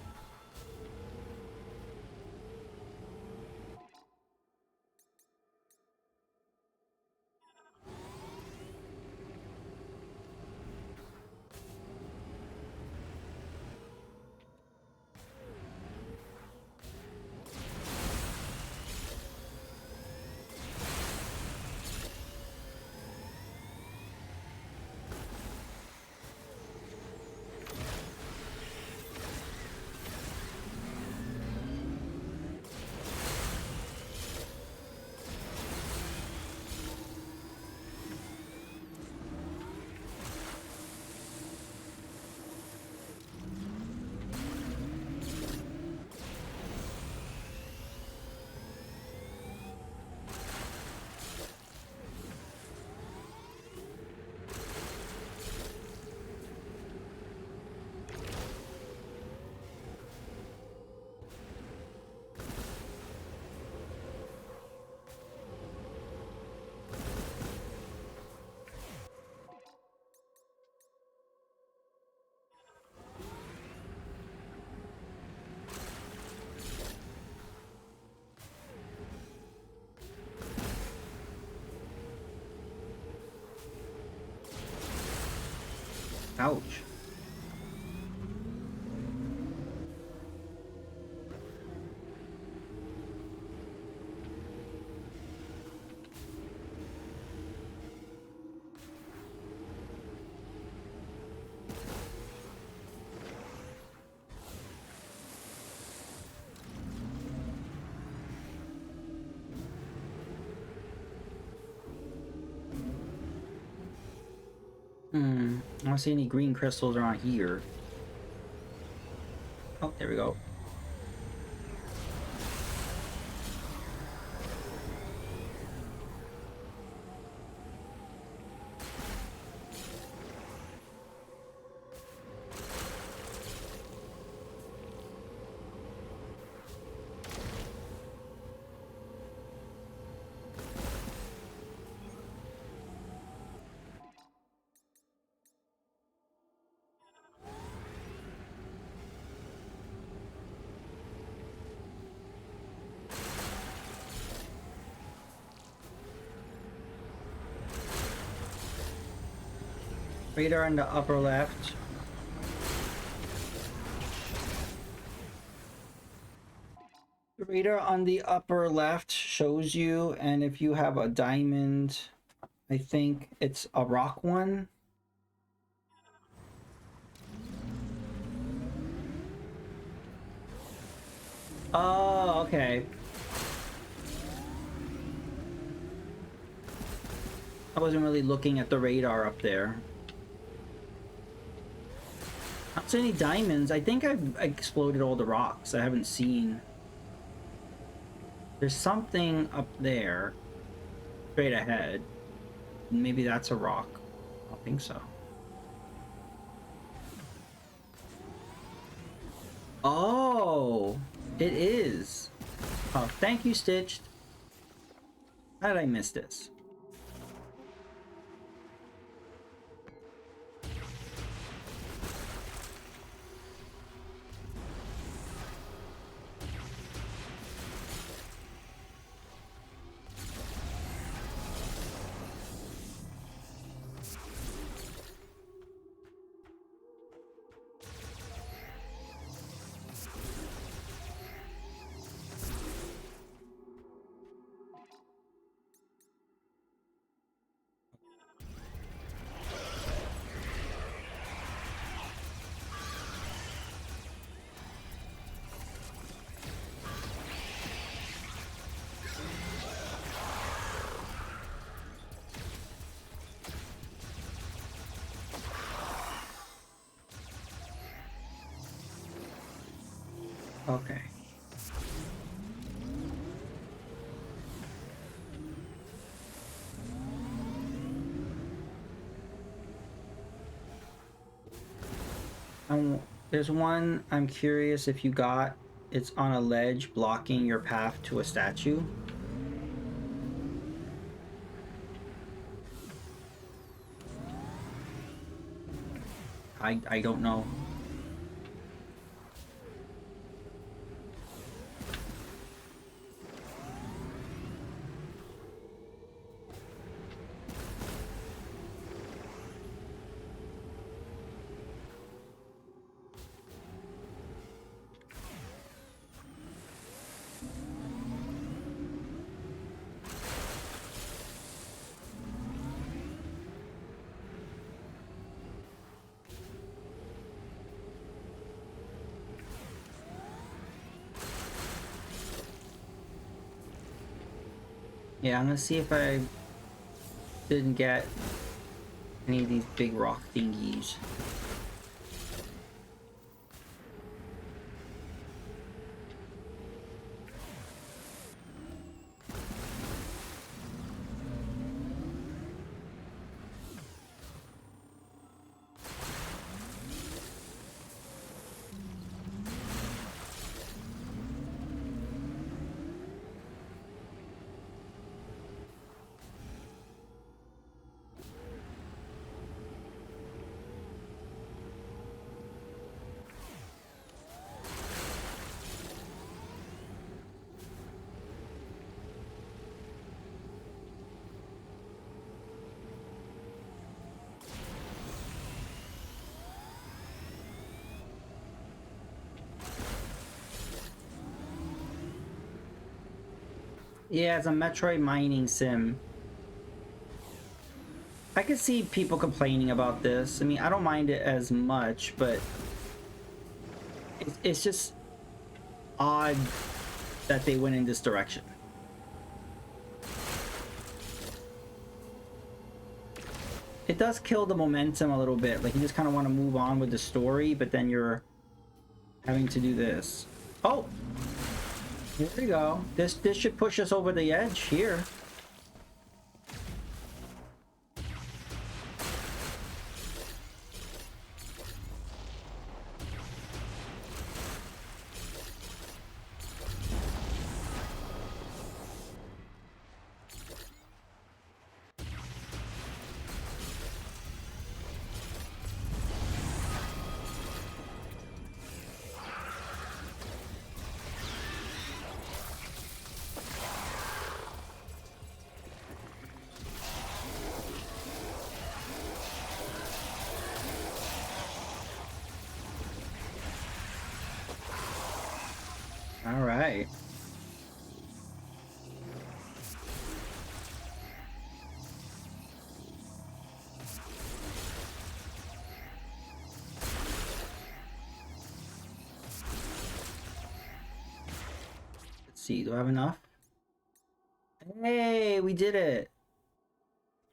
Ouch. I don't see any green crystals around here. Oh, there we go. Radar in the upper left. The radar on the upper left shows you, and if you have a diamond, I think it's a rock one. Oh, okay. I wasn't really looking at the radar up there. I don't see any diamonds. I think I've exploded all the rocks. I haven't seen. There's something up there, straight ahead. Maybe that's a rock. I don't think so. Oh, it is. Oh, thank you, Stitched. How did I miss this? Okay. There's one I'm curious if you got. It's on a ledge blocking your path to a statue. I don't know. Yeah, I'm gonna see if I didn't get any of these big rock thingies. Yeah, it's a Metroid mining sim. I could see people complaining about this. I mean, I don't mind it as much, but it's just odd that they went in this direction. It does kill the momentum a little bit. Like, you just kind of want to move on with the story, but then you're having to do this. Oh! Here we go. This should push us over the edge here. All right. Let's see. Do I have enough? Hey, we did it.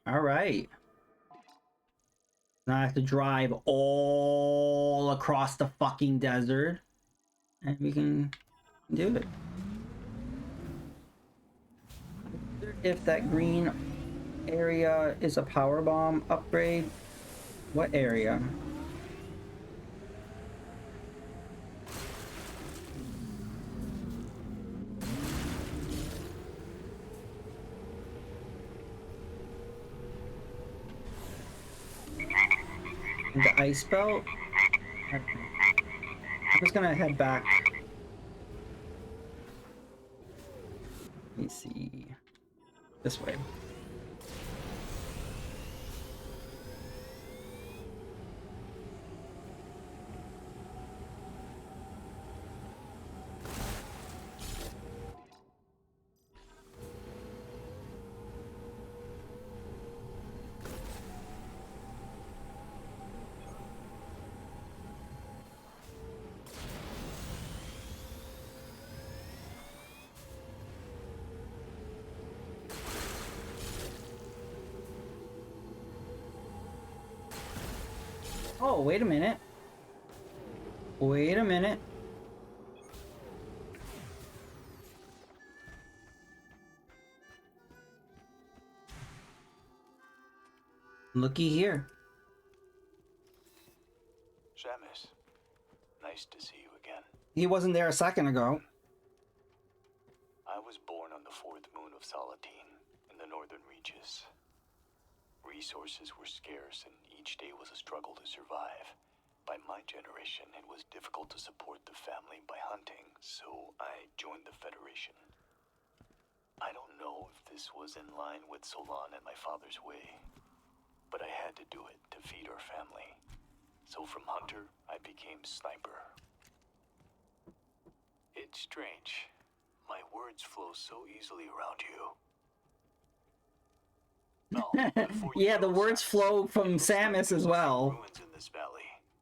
All right. Now I have to drive all across the fucking desert. And we can do it. If that green area is a power bomb upgrade, what area? The ice belt? Okay. I'm just gonna head back. Let me see. This way. Oh, wait a minute. Wait a minute. Looky here. Shamus, He wasn't there a second ago. I was born on the fourth moon of Salatine, in the northern reaches. Resources were scarce, and each day was a struggle to survive. By my generation, it was difficult to support the family by hunting, so I joined the Federation. I don't know if this was in line with Solon and my father's way, but I had to do it to feed our family. So from hunter, I became sniper. It's strange. My words flow so easily around you. Yeah, the words flow from Samus as well.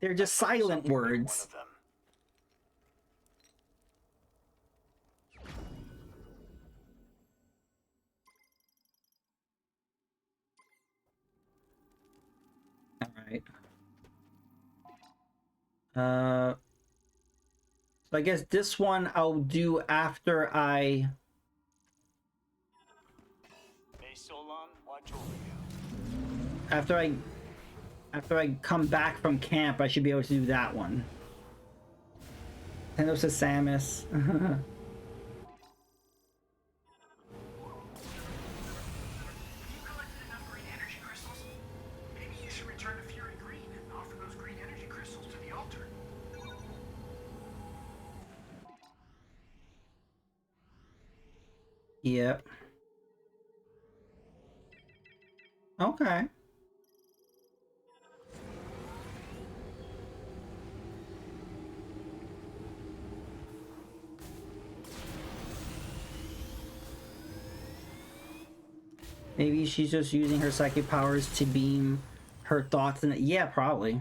They're just silent words. All right. So I guess this one I'll do after I. May Solon watch over you. After I come back from camp, I should be able to do that one. Hello to Samus. Yep. Okay. Maybe she's just using her psychic powers to beam her thoughts in it. Yeah, probably.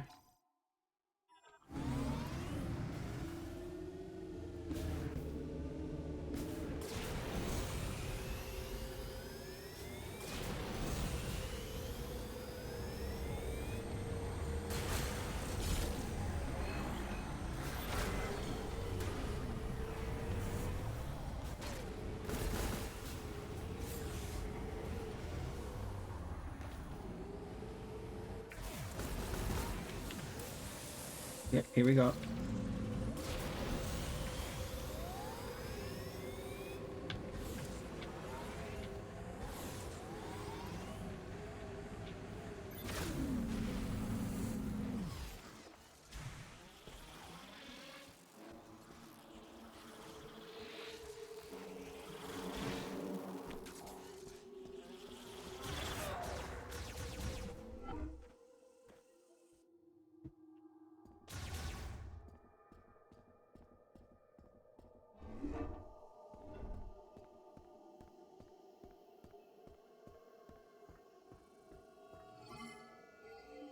Yep, here we go.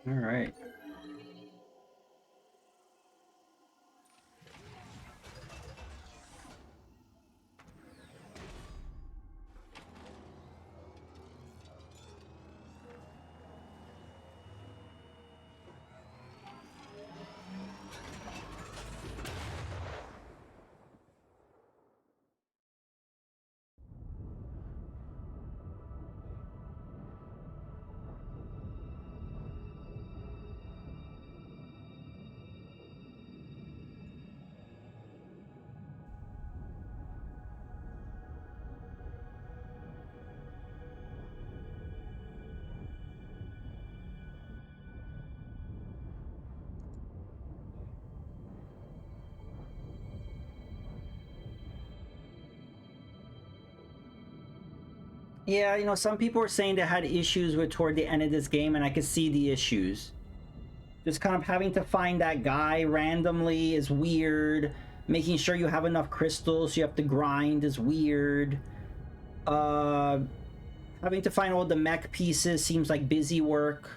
All right. Yeah, you know, some people were saying they had issues with toward the end of this game, and I could see the issues. Just kind of having to find that guy randomly is weird. Making sure you have enough crystals, you have to grind is weird. Having to find all the mech pieces seems like busy work.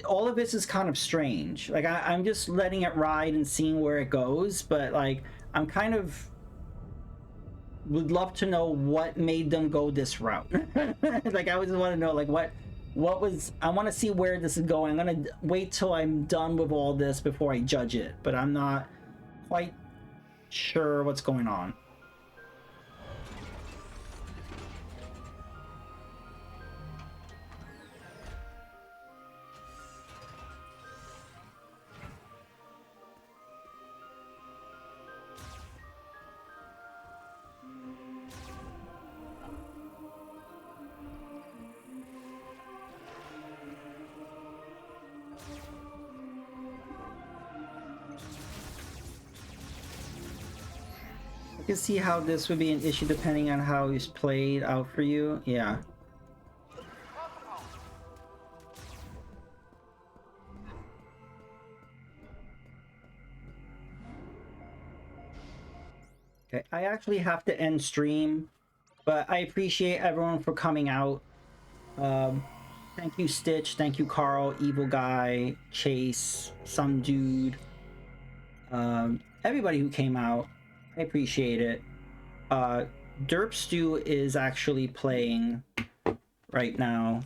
All of this is kind of strange. Like I'm just letting it ride and seeing where it goes, but like I'm kind of would love to know what made them go this route. Like I just want to know like what was I want to see where this is going. I'm gonna wait till I'm done with all this before I judge it, but I'm not quite sure what's going on. can see how this would be an issue depending on how he's played out for you. Yeah. Okay, I actually have to end stream, but I appreciate everyone for coming out. Thank you, Stitch. Thank you, Carl, Evil Guy, Chase, some dude. Everybody who came out. I appreciate it. Derp Stew is actually playing right now.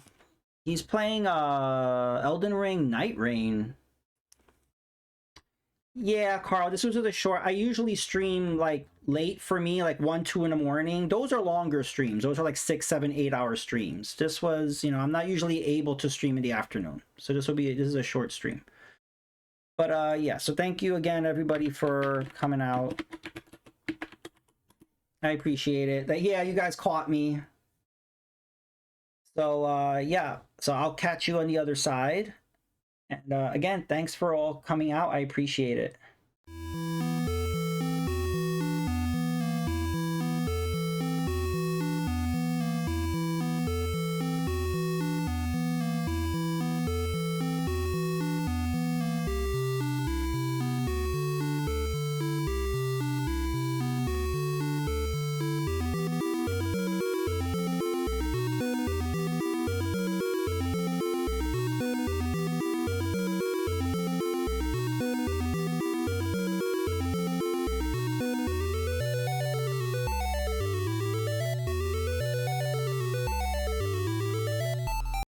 He's playing Elden Ring Night Rain. Yeah, Carl, this was a short. I usually stream like late for me, like 1, 2 in the morning. Those are longer streams. Those are like 6, 7, 8 hour streams. This was, I'm not usually able to stream in the afternoon. So this is a short stream. But yeah, so thank you again, everybody, for coming out. I appreciate it. Yeah, you guys caught me. So yeah, so I'll catch you on the other side. And again, thanks for all coming out. I appreciate it.